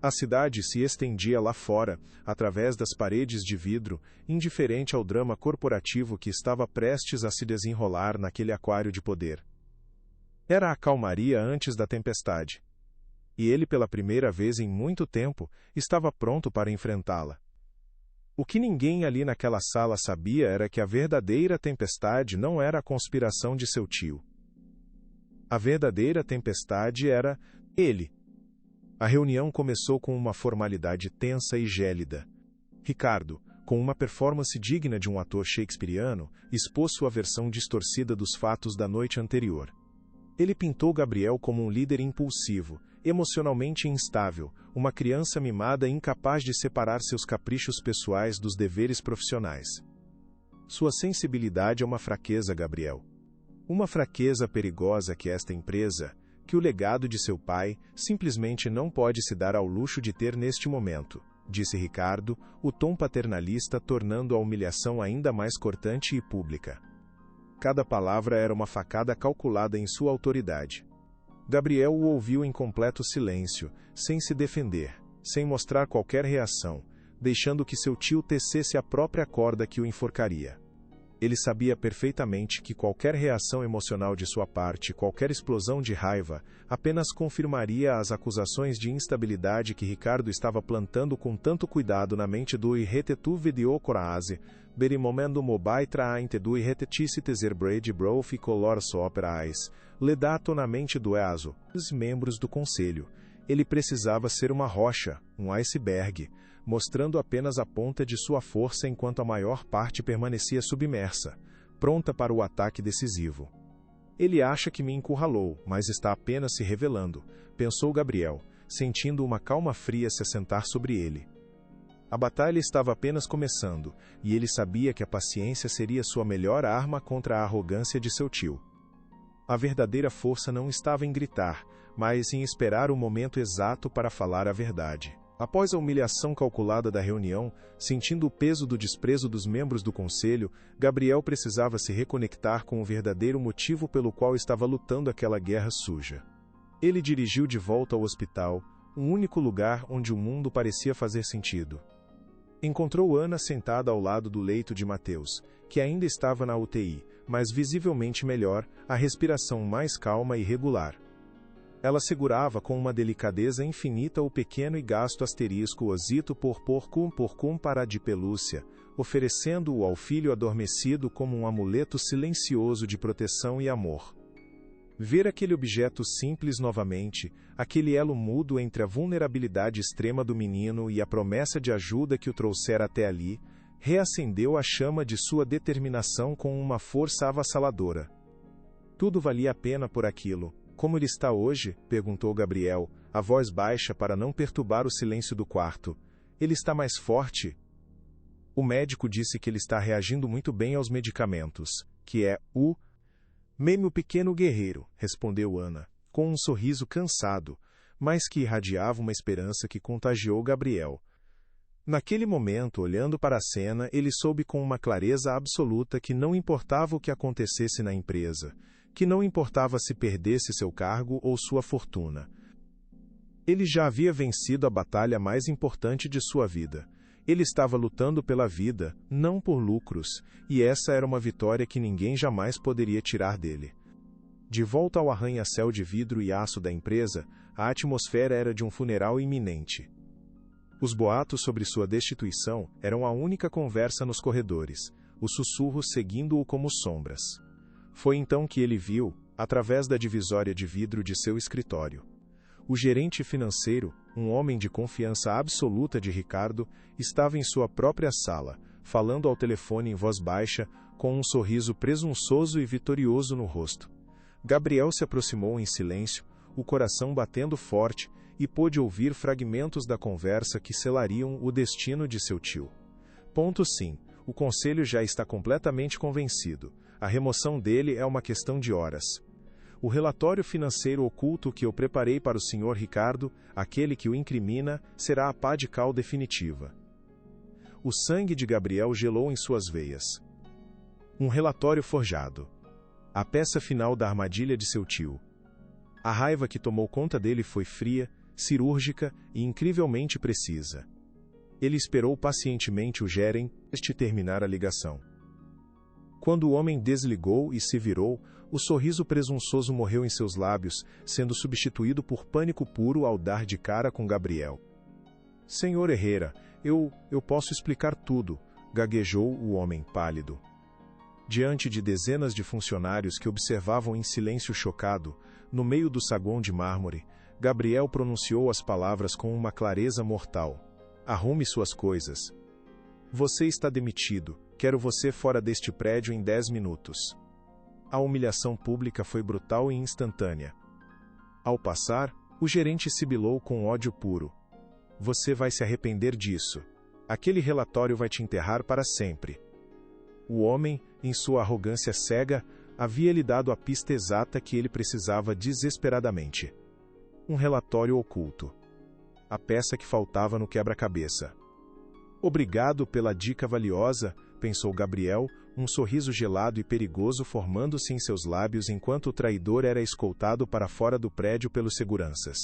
A cidade se estendia lá fora, através das paredes de vidro, indiferente ao drama corporativo que estava prestes a se desenrolar naquele aquário de poder. Era a calmaria antes da tempestade. E ele, pela primeira vez em muito tempo, estava pronto para enfrentá-la. O que ninguém ali naquela sala sabia era que a verdadeira tempestade não era a conspiração de seu tio. A verdadeira tempestade era ele. A reunião começou com uma formalidade tensa e gélida. Ricardo, com uma performance digna de um ator shakespeariano, expôs sua versão distorcida dos fatos da noite anterior. Ele pintou Gabriel como um líder impulsivo, emocionalmente instável, uma criança mimada incapaz de separar seus caprichos pessoais dos deveres profissionais. Sua sensibilidade é uma fraqueza, Gabriel. Uma fraqueza perigosa que esta empresa, que o legado de seu pai, simplesmente não pode se dar ao luxo de ter neste momento, disse Ricardo, o tom paternalista tornando a humilhação ainda mais cortante e pública. Cada palavra era uma facada calculada em sua autoridade. Gabriel o ouviu em completo silêncio, sem se defender, sem mostrar qualquer reação, deixando que seu tio tecesse a própria corda que o enforcaria. Ele sabia perfeitamente que qualquer reação emocional de sua parte, qualquer explosão de raiva, apenas confirmaria as acusações de instabilidade que Ricardo estava plantando com tanto cuidado na mente do irretetu videocorase, berimomendo mobai trainte do irretetices erbrede brof color soperais, ledato na mente do EASO, os membros do conselho. Ele precisava ser uma rocha, um iceberg, mostrando apenas a ponta de sua força enquanto a maior parte permanecia submersa, pronta para o ataque decisivo. Ele acha que me encurralou, mas está apenas se revelando, pensou Gabriel, sentindo uma calma fria se assentar sobre ele. A batalha estava apenas começando, e ele sabia que a paciência seria sua melhor arma contra a arrogância de seu tio. A verdadeira força não estava em gritar, mas em esperar o momento exato para falar a verdade. Após a humilhação calculada da reunião, sentindo o peso do desprezo dos membros do conselho, Gabriel precisava se reconectar com o verdadeiro motivo pelo qual estava lutando aquela guerra suja. Ele dirigiu de volta ao hospital, um único lugar onde o mundo parecia fazer sentido. Encontrou Ana sentada ao lado do leito de Mateus, que ainda estava na UTI, mas visivelmente melhor, a respiração mais calma e regular. Ela segurava com uma delicadeza infinita o pequeno e gasto asterisco osito porcum para de pelúcia, oferecendo-o ao filho adormecido como um amuleto silencioso de proteção e amor. Ver aquele objeto simples novamente, aquele elo mudo entre a vulnerabilidade extrema do menino e a promessa de ajuda que o trouxera até ali, reacendeu a chama de sua determinação com uma força avassaladora. Tudo valia a pena por aquilo. Como ele está hoje? Perguntou Gabriel, a voz baixa para não perturbar o silêncio do quarto. Ele está mais forte? O médico disse que ele está reagindo muito bem aos medicamentos, que é o... Meu pequeno guerreiro, respondeu Ana, com um sorriso cansado, mas que irradiava uma esperança que contagiou Gabriel. Naquele momento, olhando para a cena, ele soube com uma clareza absoluta que não importava o que acontecesse na empresa, que não importava se perdesse seu cargo ou sua fortuna. Ele já havia vencido a batalha mais importante de sua vida. Ele estava lutando pela vida, não por lucros, e essa era uma vitória que ninguém jamais poderia tirar dele. De volta ao arranha-céu de vidro e aço da empresa, a atmosfera era de um funeral iminente. Os boatos sobre sua destituição eram a única conversa nos corredores, os sussurros seguindo-o como sombras. Foi então que ele viu, através da divisória de vidro de seu escritório. O gerente financeiro, um homem de confiança absoluta de Ricardo, estava em sua própria sala, falando ao telefone em voz baixa, com um sorriso presunçoso e vitorioso no rosto. Gabriel se aproximou em silêncio, o coração batendo forte, e pôde ouvir fragmentos da conversa que selariam o destino de seu tio. Ponto sim, o conselho já está completamente convencido. A remoção dele é uma questão de horas. O relatório financeiro oculto que eu preparei para o Sr. Ricardo, aquele que o incrimina, será a pá de cal definitiva. o sangue de Gabriel gelou em suas veias. Um relatório forjado. A peça final da armadilha de seu tio. A raiva que tomou conta dele foi fria, cirúrgica e incrivelmente precisa. Ele esperou pacientemente o gerente terminar a ligação. Quando o homem desligou e se virou, o sorriso presunçoso morreu em seus lábios, sendo substituído por pânico puro ao dar de cara com Gabriel. Senhor Herrera, eu posso explicar tudo, gaguejou o homem pálido. Diante de dezenas de funcionários que observavam em silêncio chocado, no meio do saguão de mármore, Gabriel pronunciou as palavras com uma clareza mortal. Arrume suas coisas. Você está demitido. Quero você fora deste prédio em 10 minutos. A humilhação pública foi brutal e instantânea. Ao passar, o gerente sibilou com ódio puro. Você vai se arrepender disso. Aquele relatório vai te enterrar para sempre. O homem, em sua arrogância cega, havia-lhe dado a pista exata que ele precisava desesperadamente. Um relatório oculto. A peça que faltava no quebra-cabeça. Obrigado pela dica valiosa, pensou Gabriel, um sorriso gelado e perigoso formando-se em seus lábios enquanto o traidor era escoltado para fora do prédio pelos seguranças.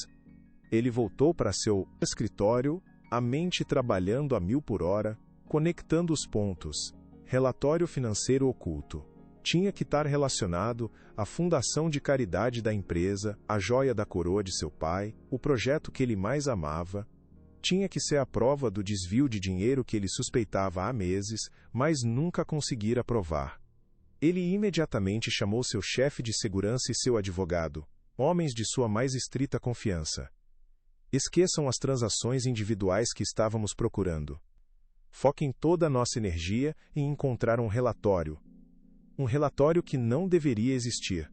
Ele voltou para seu escritório, a mente trabalhando a 1000 por hora, conectando os pontos. Relatório financeiro oculto. Tinha que estar relacionado à fundação de caridade da empresa, a joia da coroa de seu pai, o projeto que ele mais amava. Tinha que ser a prova do desvio de dinheiro que ele suspeitava há meses, mas nunca conseguira provar. Ele imediatamente chamou seu chefe de segurança e seu advogado, homens de sua mais estrita confiança. Esqueçam as transações individuais que estávamos procurando. Foquem toda a nossa energia em encontrar um relatório. Um relatório que não deveria existir.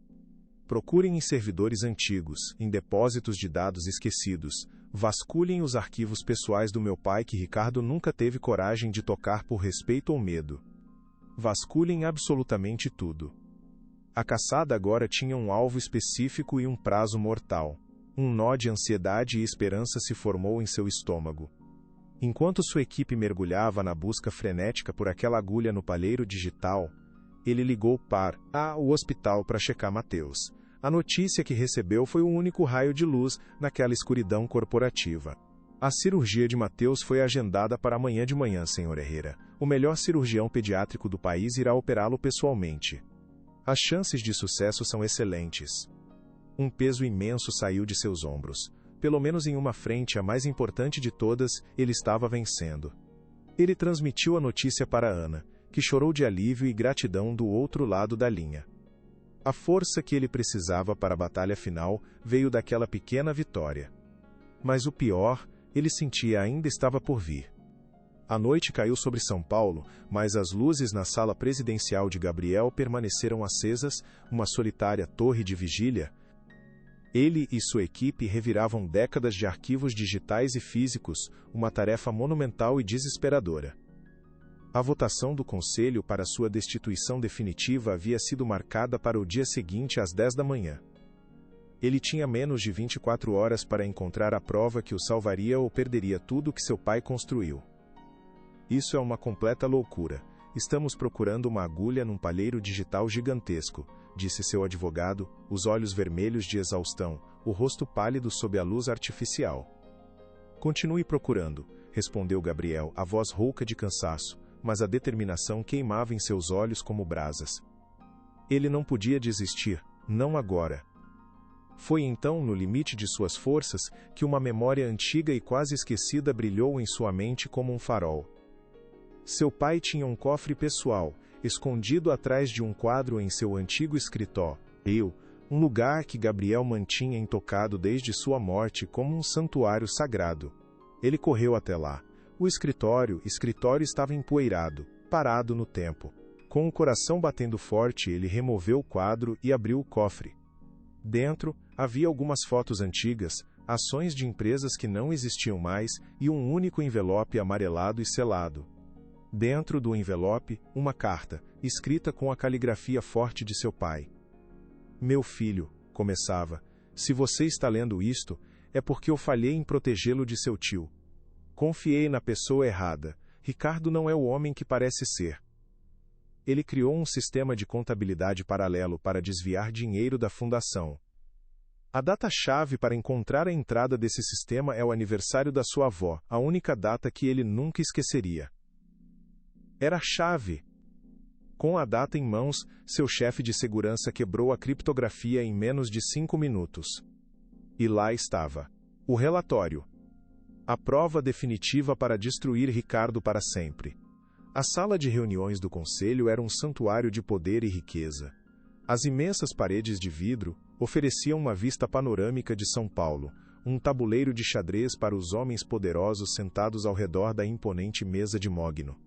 Procurem em servidores antigos, em depósitos de dados esquecidos. Vasculhem os arquivos pessoais do meu pai que Ricardo nunca teve coragem de tocar por respeito ou medo. Vasculhem absolutamente tudo. A caçada agora tinha um alvo específico e um prazo mortal. Um nó de ansiedade e esperança se formou em seu estômago. Enquanto sua equipe mergulhava na busca frenética por aquela agulha no palheiro digital, ele ligou para o hospital para checar Mateus. A notícia que recebeu foi o único raio de luz naquela escuridão corporativa. A cirurgia de Mateus foi agendada para amanhã de manhã, Sr. Herrera. O melhor cirurgião pediátrico do país irá operá-lo pessoalmente. As chances de sucesso são excelentes. Um peso imenso saiu de seus ombros. Pelo menos em uma frente, a mais importante de todas, ele estava vencendo. Ele transmitiu a notícia para Ana, que chorou de alívio e gratidão do outro lado da linha. A força que ele precisava para a batalha final veio daquela pequena vitória. Mas o pior, ele sentia ainda estava por vir. A noite caiu sobre São Paulo, mas as luzes na sala presidencial de Gabriel permaneceram acesas, uma solitária torre de vigília. Ele e sua equipe reviravam décadas de arquivos digitais e físicos, uma tarefa monumental e desesperadora. A votação do Conselho para sua destituição definitiva havia sido marcada para o dia seguinte às 10 da manhã. Ele tinha menos de 24 horas para encontrar a prova que o salvaria ou perderia tudo que seu pai construiu. Isso é uma completa loucura. Estamos procurando uma agulha num palheiro digital gigantesco, disse seu advogado, os olhos vermelhos de exaustão, o rosto pálido sob a luz artificial. Continue procurando, respondeu Gabriel, a voz rouca de cansaço, mas a determinação queimava em seus olhos como brasas. Ele não podia desistir, não agora. Foi então, no limite de suas forças, que uma memória antiga e quase esquecida brilhou em sua mente como um farol. Seu pai tinha um cofre pessoal, escondido atrás de um quadro em seu antigo escritório, um lugar que Gabriel mantinha intocado desde sua morte como um santuário sagrado. Ele correu até lá. O escritório estava empoeirado, parado no tempo. Com o coração batendo forte, ele removeu o quadro e abriu o cofre. Dentro, havia algumas fotos antigas, ações de empresas que não existiam mais e um único envelope amarelado e selado. Dentro do envelope, uma carta, escrita com a caligrafia forte de seu pai. Meu filho, começava, se você está lendo isto, é porque eu falhei em protegê-lo de seu tio. Confiei na pessoa errada, Ricardo não é o homem que parece ser. Ele criou um sistema de contabilidade paralelo para desviar dinheiro da fundação. A data-chave para encontrar a entrada desse sistema é o aniversário da sua avó, a única data que ele nunca esqueceria. Era a chave. Com a data em mãos, seu chefe de segurança quebrou a criptografia em menos de 5 minutos. E lá estava. O relatório. A prova definitiva para destruir Ricardo para sempre. A sala de reuniões do conselho era um santuário de poder e riqueza. As imensas paredes de vidro ofereciam uma vista panorâmica de São Paulo, um tabuleiro de xadrez para os homens poderosos sentados ao redor da imponente mesa de mogno.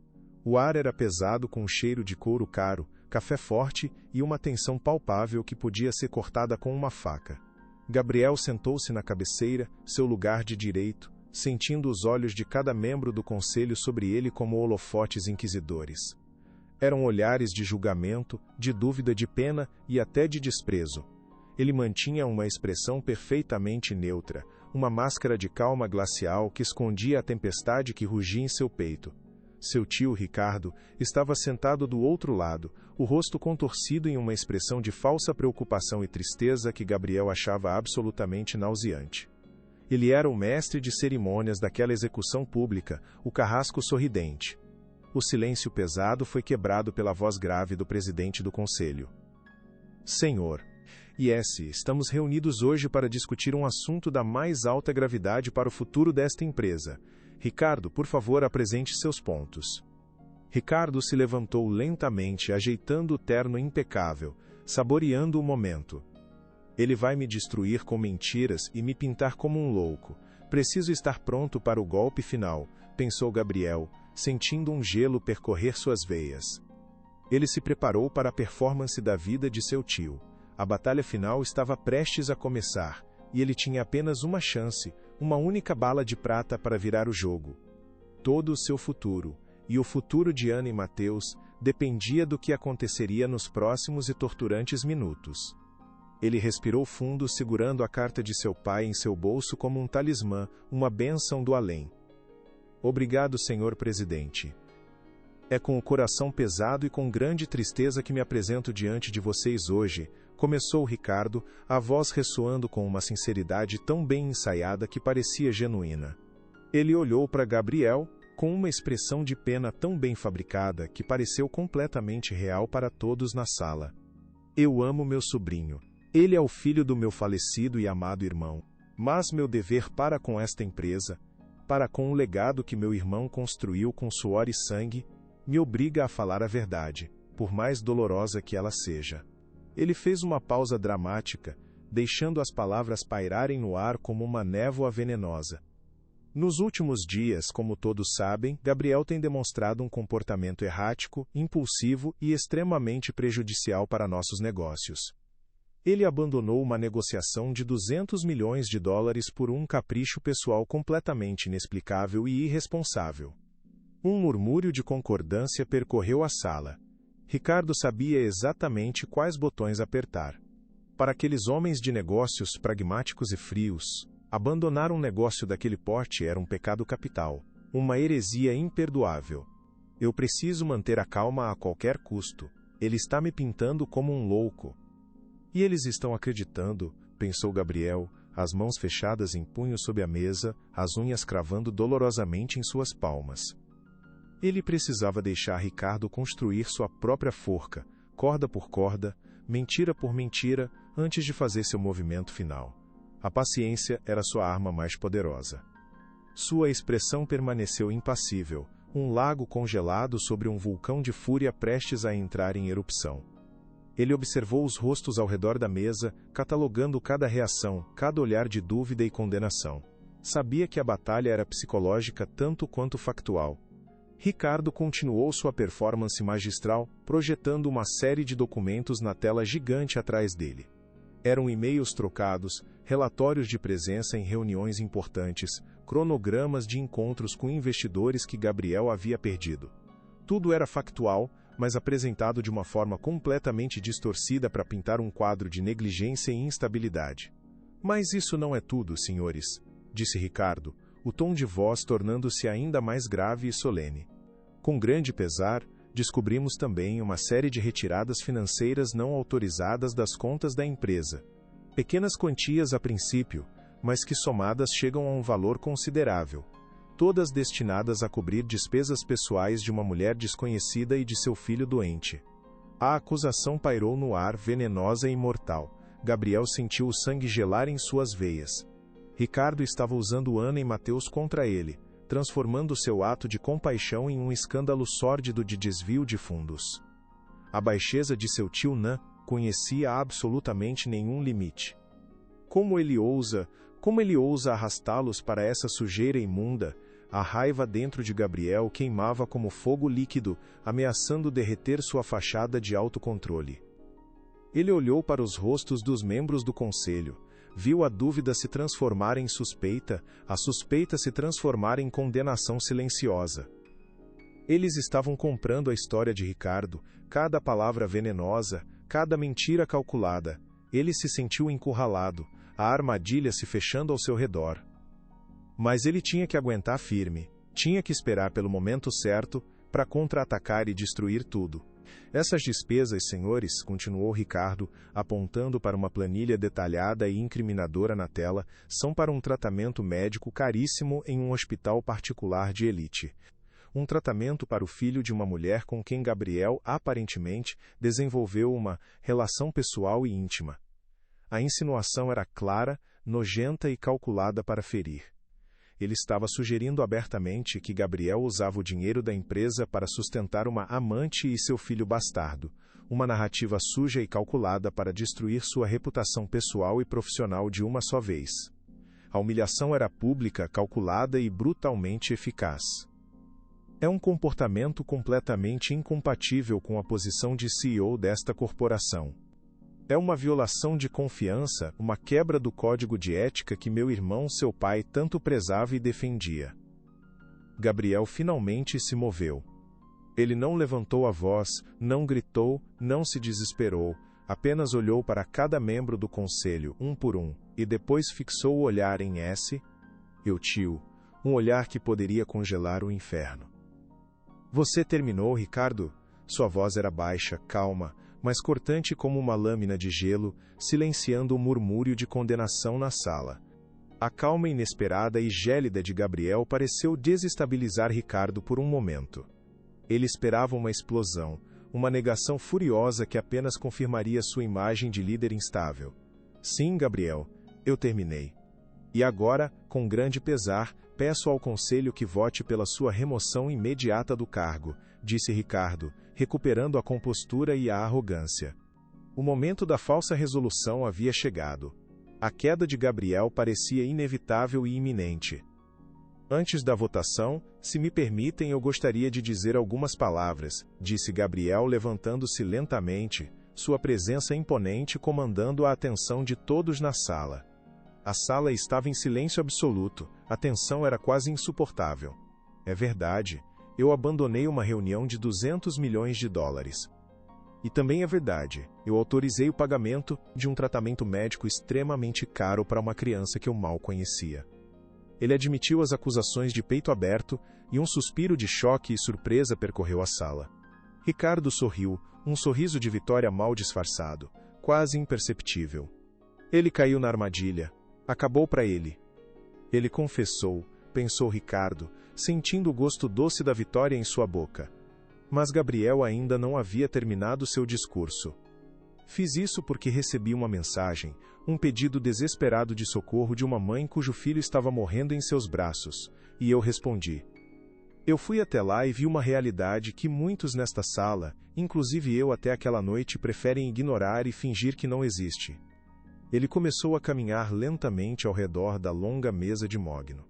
O ar era pesado com um cheiro de couro caro, café forte e uma tensão palpável que podia ser cortada com uma faca. Gabriel sentou-se na cabeceira, seu lugar de direito, sentindo os olhos de cada membro do conselho sobre ele como holofotes inquisidores. Eram olhares de julgamento, de dúvida, de pena e até de desprezo. Ele mantinha uma expressão perfeitamente neutra, uma máscara de calma glacial que escondia a tempestade que rugia em seu peito. Seu tio Ricardo estava sentado do outro lado, o rosto contorcido em uma expressão de falsa preocupação e tristeza que Gabriel achava absolutamente nauseante. Ele era o mestre de cerimônias daquela execução pública, o carrasco sorridente. O silêncio pesado foi quebrado pela voz grave do presidente do conselho. Senhor, estamos reunidos hoje para discutir um assunto da mais alta gravidade para o futuro desta empresa. Ricardo, por favor, apresente seus pontos. Ricardo se levantou lentamente, ajeitando o terno impecável, saboreando o momento. Ele vai me destruir com mentiras e me pintar como um louco. Preciso estar pronto para o golpe final, pensou Gabriel, sentindo um gelo percorrer suas veias. Ele se preparou para a performance da vida de seu tio. A batalha final estava prestes a começar, e ele tinha apenas uma chance, uma única bala de prata para virar o jogo. Todo o seu futuro, e o futuro de Ana e Mateus, dependia do que aconteceria nos próximos e torturantes minutos. Ele respirou fundo, segurando a carta de seu pai em seu bolso como um talismã, uma bênção do além. Obrigado, senhor presidente. É com o coração pesado e com grande tristeza que me apresento diante de vocês hoje, começou Ricardo, a voz ressoando com uma sinceridade tão bem ensaiada que parecia genuína. Ele olhou para Gabriel, com uma expressão de pena tão bem fabricada que pareceu completamente real para todos na sala. Eu amo meu sobrinho. Ele é o filho do meu falecido e amado irmão. Mas meu dever para com esta empresa, para com o legado que meu irmão construiu com suor e sangue, me obriga a falar a verdade, por mais dolorosa que ela seja. Ele fez uma pausa dramática, deixando as palavras pairarem no ar como uma névoa venenosa. Nos últimos dias, como todos sabem, Gabriel tem demonstrado um comportamento errático, impulsivo e extremamente prejudicial para nossos negócios. Ele abandonou uma negociação de $200 milhões por um capricho pessoal completamente inexplicável e irresponsável. Um murmúrio de concordância percorreu a sala. Ricardo sabia exatamente quais botões apertar. Para aqueles homens de negócios pragmáticos e frios, abandonar um negócio daquele porte era um pecado capital, uma heresia imperdoável. Eu preciso manter a calma a qualquer custo. Ele está me pintando como um louco. E eles estão acreditando, pensou Gabriel, as mãos fechadas em punho sob a mesa, as unhas cravando dolorosamente em suas palmas. Ele precisava deixar Ricardo construir sua própria forca, corda por corda, mentira por mentira, antes de fazer seu movimento final. A paciência era sua arma mais poderosa. Sua expressão permaneceu impassível, um lago congelado sobre um vulcão de fúria prestes a entrar em erupção. Ele observou os rostos ao redor da mesa, catalogando cada reação, cada olhar de dúvida e condenação. Sabia que a batalha era psicológica tanto quanto factual. Ricardo continuou sua performance magistral, projetando uma série de documentos na tela gigante atrás dele. Eram e-mails trocados, relatórios de presença em reuniões importantes, cronogramas de encontros com investidores que Gabriel havia perdido. Tudo era factual, mas apresentado de uma forma completamente distorcida para pintar um quadro de negligência e instabilidade. Mas isso não é tudo, senhores, disse Ricardo, o tom de voz tornando-se ainda mais grave e solene. Com grande pesar, descobrimos também uma série de retiradas financeiras não autorizadas das contas da empresa. Pequenas quantias a princípio, mas que somadas chegam a um valor considerável. Todas destinadas a cobrir despesas pessoais de uma mulher desconhecida e de seu filho doente. A acusação pairou no ar, venenosa e mortal. Gabriel sentiu o sangue gelar em suas veias. Ricardo estava usando Ana e Mateus contra ele, transformando seu ato de compaixão em um escândalo sórdido de desvio de fundos. A baixeza de seu tio Nan conhecia absolutamente nenhum limite. Como ele ousa arrastá-los para essa sujeira imunda? A raiva dentro de Gabriel queimava como fogo líquido, ameaçando derreter sua fachada de autocontrole. Ele olhou para os rostos dos membros do conselho, viu a dúvida se transformar em suspeita, a suspeita se transformar em condenação silenciosa. Eles estavam comprando a história de Ricardo, cada palavra venenosa, cada mentira calculada. Ele se sentiu encurralado, a armadilha se fechando ao seu redor. Mas ele tinha que aguentar firme, tinha que esperar pelo momento certo, para contra-atacar e destruir tudo. Essas despesas, senhores, continuou Ricardo, apontando para uma planilha detalhada e incriminadora na tela, são para um tratamento médico caríssimo em um hospital particular de elite. Um tratamento para o filho de uma mulher com quem Gabriel, aparentemente, desenvolveu uma relação pessoal e íntima. A insinuação era clara, nojenta e calculada para ferir. Ele estava sugerindo abertamente que Gabriel usava o dinheiro da empresa para sustentar uma amante e seu filho bastardo, uma narrativa suja e calculada para destruir sua reputação pessoal e profissional de uma só vez. A humilhação era pública, calculada e brutalmente eficaz. É um comportamento completamente incompatível com a posição de CEO desta corporação. É uma violação de confiança, uma quebra do código de ética que meu irmão, seu pai, tanto prezava e defendia. Gabriel finalmente se moveu. Ele não levantou a voz, não gritou, não se desesperou, apenas olhou para cada membro do conselho, um por um, e depois fixou o olhar em S. Eu tio, um olhar que poderia congelar o inferno. Você terminou, Ricardo? Sua voz era baixa, calma, mas cortante como uma lâmina de gelo, silenciando o murmúrio de condenação na sala. A calma inesperada e gélida de Gabriel pareceu desestabilizar Ricardo por um momento. Ele esperava uma explosão, uma negação furiosa que apenas confirmaria sua imagem de líder instável. Sim, Gabriel, eu terminei. E agora, com grande pesar, peço ao conselho que vote pela sua remoção imediata do cargo, disse Ricardo, recuperando a compostura e a arrogância. O momento da falsa resolução havia chegado. A queda de Gabriel parecia inevitável e iminente. Antes da votação, se me permitem, eu gostaria de dizer algumas palavras, disse Gabriel levantando-se lentamente, sua presença imponente comandando a atenção de todos na sala. A sala estava em silêncio absoluto, a tensão era quase insuportável. É verdade, eu abandonei uma reunião de $200 milhões. E também é verdade, eu autorizei o pagamento de um tratamento médico extremamente caro para uma criança que eu mal conhecia. Ele admitiu as acusações de peito aberto, e um suspiro de choque e surpresa percorreu a sala. Ricardo sorriu, um sorriso de vitória mal disfarçado, quase imperceptível. Ele caiu na armadilha. Acabou para ele. Ele confessou, pensou Ricardo, sentindo o gosto doce da vitória em sua boca. Mas Gabriel ainda não havia terminado seu discurso. Fiz isso porque recebi uma mensagem, um pedido desesperado de socorro de uma mãe cujo filho estava morrendo em seus braços, e eu respondi. Eu fui até lá e vi uma realidade que muitos nesta sala, inclusive eu até aquela noite, preferem ignorar e fingir que não existe. Ele começou a caminhar lentamente ao redor da longa mesa de mogno.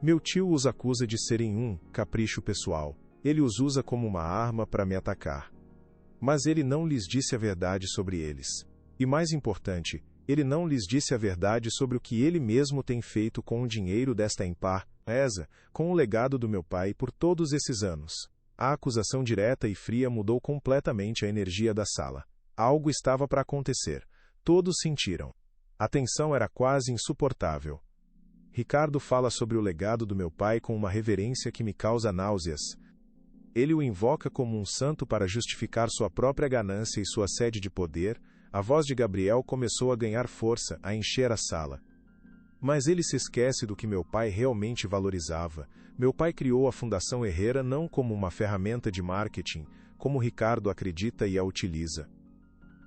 Meu tio os acusa de serem um capricho pessoal. Ele os usa como uma arma para me atacar. Mas ele não lhes disse a verdade sobre eles. E mais importante, ele não lhes disse a verdade sobre o que ele mesmo tem feito com o dinheiro desta empresa, com o legado do meu pai por todos esses anos. A acusação direta e fria mudou completamente a energia da sala. Algo estava para acontecer. Todos sentiram. A tensão era quase insuportável. Ricardo fala sobre o legado do meu pai com uma reverência que me causa náuseas. Ele o invoca como um santo para justificar sua própria ganância e sua sede de poder. A voz de Gabriel começou a ganhar força, a encher a sala. Mas ele se esquece do que meu pai realmente valorizava. Meu pai criou a Fundação Herrera não como uma ferramenta de marketing, como Ricardo acredita e a utiliza.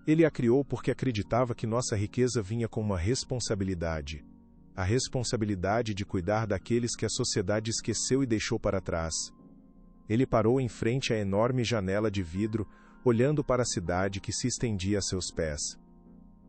Ele a criou porque acreditava que nossa riqueza vinha com uma responsabilidade. A responsabilidade de cuidar daqueles que a sociedade esqueceu e deixou para trás. Ele parou em frente à enorme janela de vidro, olhando para a cidade que se estendia a seus pés.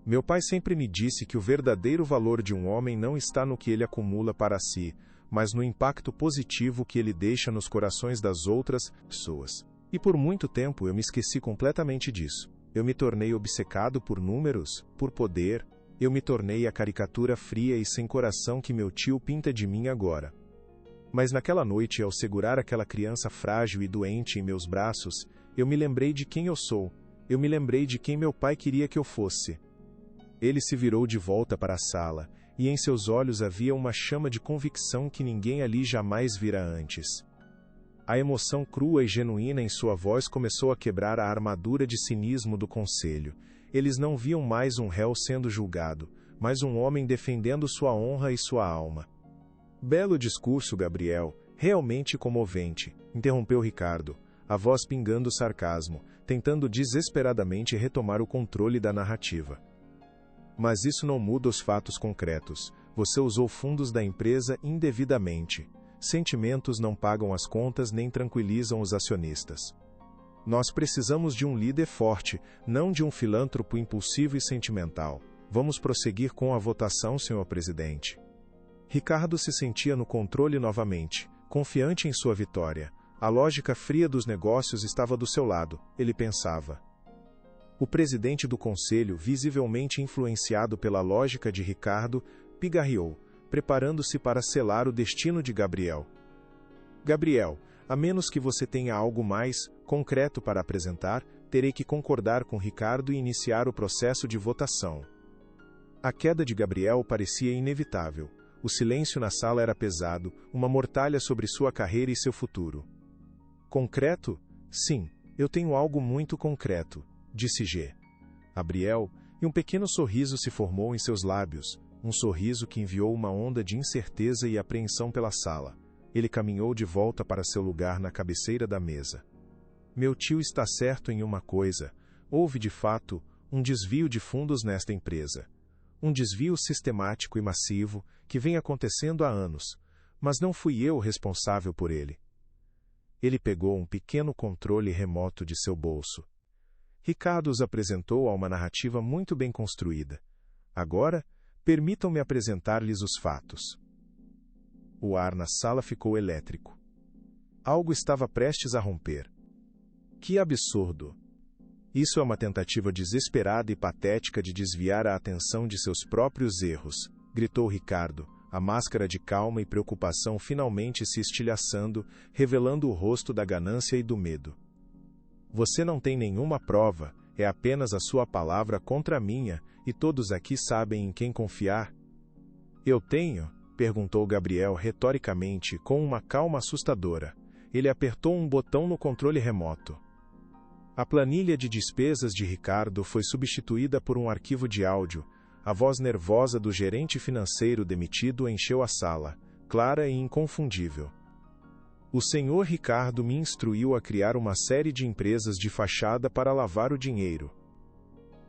Meu pai sempre me disse que o verdadeiro valor de um homem não está no que ele acumula para si, mas no impacto positivo que ele deixa nos corações das outras pessoas. E por muito tempo eu me esqueci completamente disso. Eu me tornei obcecado por números, por poder. Eu me tornei a caricatura fria e sem coração que meu tio pinta de mim agora. Mas naquela noite, ao segurar aquela criança frágil e doente em meus braços, eu me lembrei de quem eu sou. Eu me lembrei de quem meu pai queria que eu fosse. Ele se virou de volta para a sala, e em seus olhos havia uma chama de convicção que ninguém ali jamais vira antes. A emoção crua e genuína em sua voz começou a quebrar a armadura de cinismo do conselho. Eles não viam mais um réu sendo julgado, mas um homem defendendo sua honra e sua alma. Belo discurso, Gabriel, realmente comovente, interrompeu Ricardo, a voz pingando sarcasmo, tentando desesperadamente retomar o controle da narrativa. Mas isso não muda os fatos concretos. Você usou fundos da empresa indevidamente. Sentimentos não pagam as contas nem tranquilizam os acionistas. Nós precisamos de um líder forte, não de um filântropo impulsivo e sentimental. Vamos prosseguir com a votação, senhor presidente. Ricardo se sentia no controle novamente, confiante em sua vitória. A lógica fria dos negócios estava do seu lado, ele pensava. O presidente do conselho, visivelmente influenciado pela lógica de Ricardo, pigarreou, preparando-se para selar o destino de Gabriel. Gabriel, a menos que você tenha algo mais concreto para apresentar, terei que concordar com Ricardo e iniciar o processo de votação. A queda de Gabriel parecia inevitável. O silêncio na sala era pesado, uma mortalha sobre sua carreira e seu futuro. Concreto? Sim, eu tenho algo muito concreto, disse G. Gabriel, e um pequeno sorriso se formou em seus lábios, um sorriso que enviou uma onda de incerteza e apreensão pela sala. Ele caminhou de volta para seu lugar na cabeceira da mesa. Meu tio está certo em uma coisa. Houve, de fato, um desvio de fundos nesta empresa. Um desvio sistemático e massivo que vem acontecendo há anos, mas não fui eu responsável por ele. Ele pegou um pequeno controle remoto de seu bolso. Ricardo os apresentou a uma narrativa muito bem construída. Agora, permitam-me apresentar-lhes os fatos. O ar na sala ficou elétrico. Algo estava prestes a romper. Que absurdo! Isso é uma tentativa desesperada e patética de desviar a atenção de seus próprios erros, gritou Ricardo, a máscara de calma e preocupação finalmente se estilhaçando, revelando o rosto da ganância e do medo. Você não tem nenhuma prova, é apenas a sua palavra contra a minha, e todos aqui sabem em quem confiar. Eu tenho? Perguntou Gabriel retoricamente, com uma calma assustadora. Ele apertou um botão no controle remoto. A planilha de despesas de Ricardo foi substituída por um arquivo de áudio. A voz nervosa do gerente financeiro demitido encheu a sala, clara e inconfundível. O senhor Ricardo me instruiu a criar uma série de empresas de fachada para lavar o dinheiro.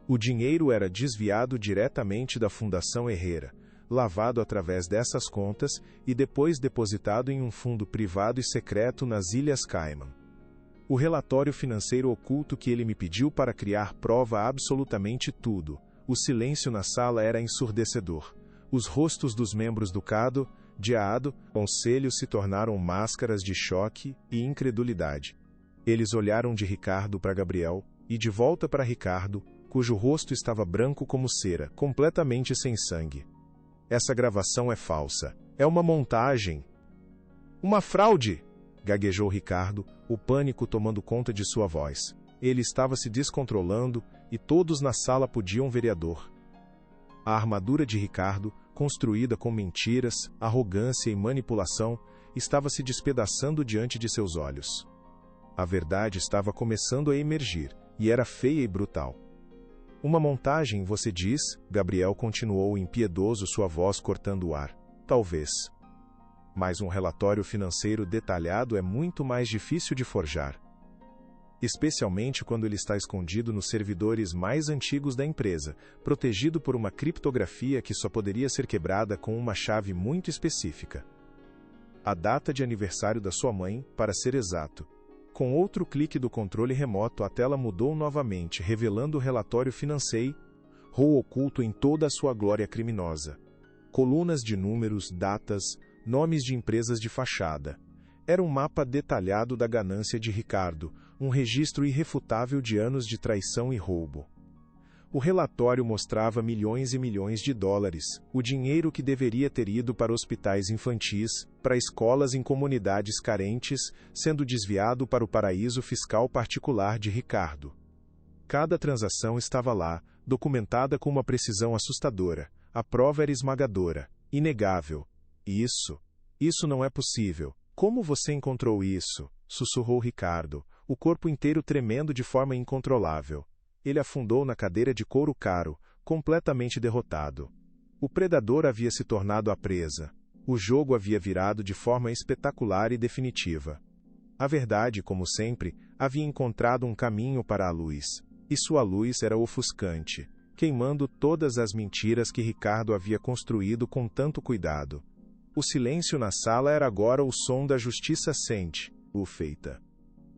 O dinheiro era desviado diretamente da Fundação Herrera, lavado através dessas contas e depois depositado em um fundo privado e secreto nas Ilhas Cayman. O relatório financeiro oculto que ele me pediu para criar prova absolutamente tudo. O silêncio na sala era ensurdecedor. Os rostos dos membros do conselho se tornaram máscaras de choque e incredulidade. Eles olharam de Ricardo para Gabriel, e de volta para Ricardo, cujo rosto estava branco como cera, completamente sem sangue. Essa gravação é falsa. É uma montagem. Uma fraude! Gaguejou Ricardo, o pânico tomando conta de sua voz. Ele estava se descontrolando, e todos na sala podiam vereador. A armadura de Ricardo, construída com mentiras, arrogância e manipulação, estava se despedaçando diante de seus olhos. A verdade estava começando a emergir, e era feia e brutal. Uma montagem, você diz? Gabriel continuou impiedoso, sua voz cortando o ar. Talvez. Mas um relatório financeiro detalhado é muito mais difícil de forjar. Especialmente quando ele está escondido nos servidores mais antigos da empresa, protegido por uma criptografia que só poderia ser quebrada com uma chave muito específica. A data de aniversário da sua mãe, para ser exato. Com outro clique do controle remoto, a tela mudou novamente, revelando o relatório financeiro, oculto em toda a sua glória criminosa. Colunas de números, datas, nomes de empresas de fachada. Era um mapa detalhado da ganância de Ricardo, um registro irrefutável de anos de traição e roubo. O relatório mostrava milhões e milhões de dólares, o dinheiro que deveria ter ido para hospitais infantis, para escolas em comunidades carentes, sendo desviado para o paraíso fiscal particular de Ricardo. Cada transação estava lá, documentada com uma precisão assustadora. A prova era esmagadora, inegável. Isso não é possível. Como você encontrou isso? Sussurrou Ricardo, o corpo inteiro tremendo de forma incontrolável. Ele afundou na cadeira de couro caro, completamente derrotado. O predador havia se tornado a presa. O jogo havia virado de forma espetacular e definitiva. A verdade, como sempre, havia encontrado um caminho para a luz. E sua luz era ofuscante, queimando todas as mentiras que Ricardo havia construído com tanto cuidado. O silêncio na sala era agora o som da justiça sente, o feita.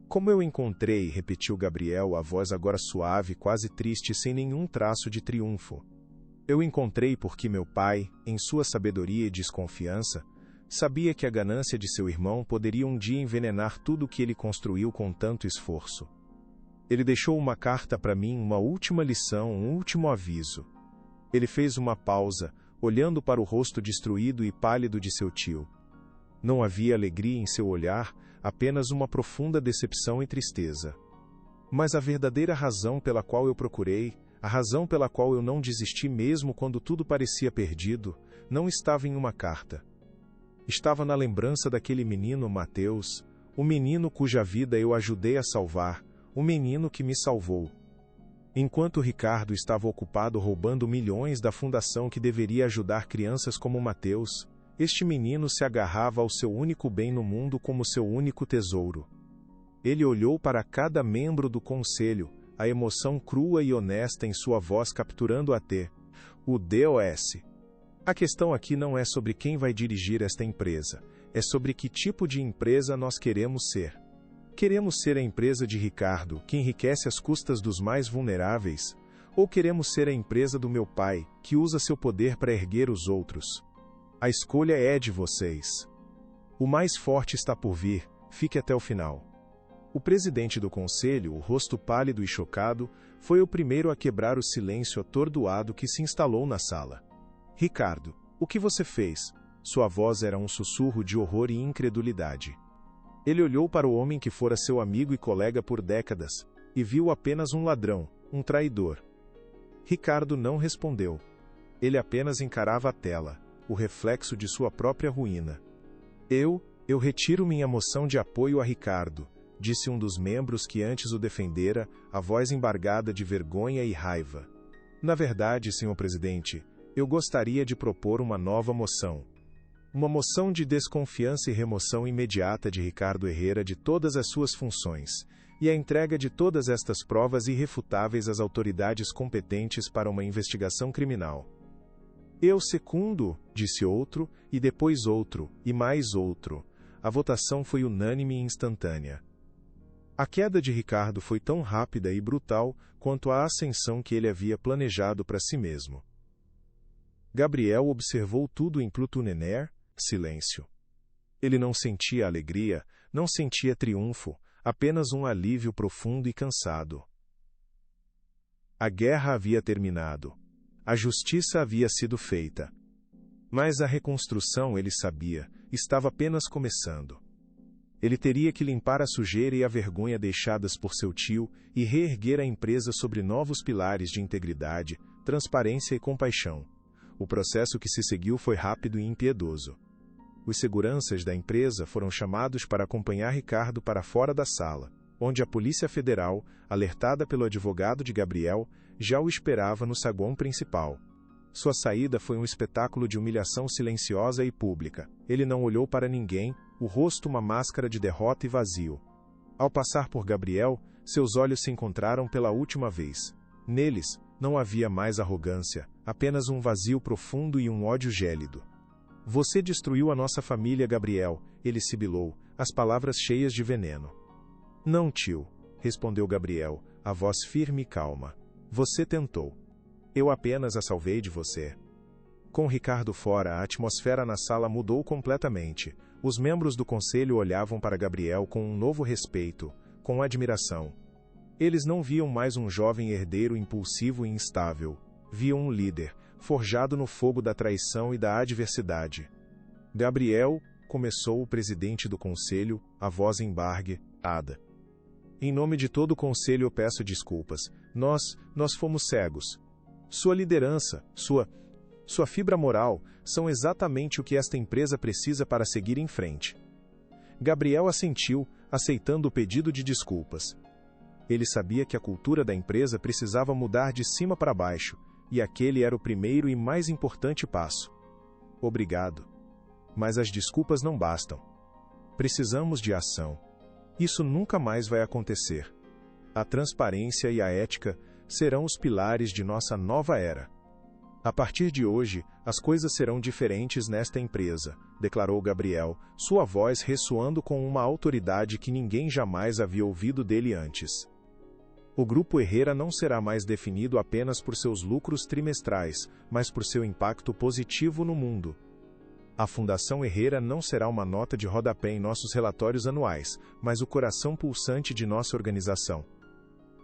Como eu encontrei, repetiu Gabriel, a voz agora suave, quase triste, sem nenhum traço de triunfo. Eu encontrei porque meu pai, em sua sabedoria e desconfiança, sabia que a ganância de seu irmão poderia um dia envenenar tudo o que ele construiu com tanto esforço. Ele deixou uma carta para mim, uma última lição, um último aviso. Ele fez uma pausa, olhando para o rosto destruído e pálido de seu tio. Não havia alegria em seu olhar, apenas uma profunda decepção e tristeza. Mas a verdadeira razão pela qual eu procurei, a razão pela qual eu não desisti mesmo quando tudo parecia perdido, não estava em uma carta. Estava na lembrança daquele menino Mateus, o menino cuja vida eu ajudei a salvar, o menino que me salvou. Enquanto Ricardo estava ocupado roubando milhões da fundação que deveria ajudar crianças como Mateus, este menino se agarrava ao seu único bem no mundo como seu único tesouro. Ele olhou para cada membro do conselho, a emoção crua e honesta em sua voz capturando o DOS. A questão aqui não é sobre quem vai dirigir esta empresa, é sobre que tipo de empresa nós queremos ser. Queremos ser a empresa de Ricardo, que enriquece às custas dos mais vulneráveis, ou queremos ser a empresa do meu pai, que usa seu poder para erguer os outros? A escolha é de vocês. O mais forte está por vir, fique até o final. O presidente do conselho, o rosto pálido e chocado, foi o primeiro a quebrar o silêncio atordoado que se instalou na sala. Ricardo, o que você fez? Sua voz era um sussurro de horror e incredulidade. Ele olhou para o homem que fora seu amigo e colega por décadas, e viu apenas um ladrão, um traidor. Ricardo não respondeu. Ele apenas encarava a tela, o reflexo de sua própria ruína. Eu retiro minha moção de apoio a Ricardo, disse um dos membros que antes o defendera, a voz embargada de vergonha e raiva. Na verdade, senhor presidente, eu gostaria de propor uma nova moção. Uma moção de desconfiança e remoção imediata de Ricardo Herrera de todas as suas funções, e a entrega de todas estas provas irrefutáveis às autoridades competentes para uma investigação criminal. Eu secundo, disse outro, e depois outro, e mais outro. A votação foi unânime e instantânea. A queda de Ricardo foi tão rápida e brutal quanto a ascensão que ele havia planejado para si mesmo. Gabriel observou tudo em Plutonener, silêncio. Ele não sentia alegria, não sentia triunfo, apenas um alívio profundo e cansado. A guerra havia terminado. A justiça havia sido feita. Mas a reconstrução, ele sabia, estava apenas começando. Ele teria que limpar a sujeira e a vergonha deixadas por seu tio e reerguer a empresa sobre novos pilares de integridade, transparência e compaixão. O processo que se seguiu foi rápido e impiedoso. Os seguranças da empresa foram chamados para acompanhar Ricardo para fora da sala. onde a Polícia Federal, alertada pelo advogado de Gabriel, já o esperava no saguão principal. Sua saída foi um espetáculo de humilhação silenciosa e pública. Ele não olhou para ninguém, o rosto uma máscara de derrota e vazio. Ao passar por Gabriel, seus olhos se encontraram pela última vez. Neles, não havia mais arrogância, apenas um vazio profundo e um ódio gélido. Você destruiu a nossa família, Gabriel, ele sibilou, as palavras cheias de veneno. Não, tio, respondeu Gabriel, a voz firme e calma. Você tentou. Eu apenas a salvei de você. Com Ricardo fora, a atmosfera na sala mudou completamente. Os membros do conselho olhavam para Gabriel com um novo respeito, com admiração. Eles não viam mais um jovem herdeiro impulsivo e instável. Viam um líder, forjado no fogo da traição e da adversidade. Gabriel, começou o presidente do conselho, a voz embargada. Em nome de todo o conselho eu peço desculpas. Nós fomos cegos. Sua liderança, sua fibra moral, são exatamente o que esta empresa precisa para seguir em frente. Gabriel assentiu, aceitando o pedido de desculpas. Ele sabia que a cultura da empresa precisava mudar de cima para baixo, e aquele era o primeiro e mais importante passo. Obrigado. Mas as desculpas não bastam. Precisamos de ação. Isso nunca mais vai acontecer. A transparência e a ética serão os pilares de nossa nova era. A partir de hoje, as coisas serão diferentes nesta empresa, declarou Gabriel, sua voz ressoando com uma autoridade que ninguém jamais havia ouvido dele antes. O Grupo Herrera não será mais definido apenas por seus lucros trimestrais, mas por seu impacto positivo no mundo. A Fundação Herrera não será uma nota de rodapé em nossos relatórios anuais, mas o coração pulsante de nossa organização.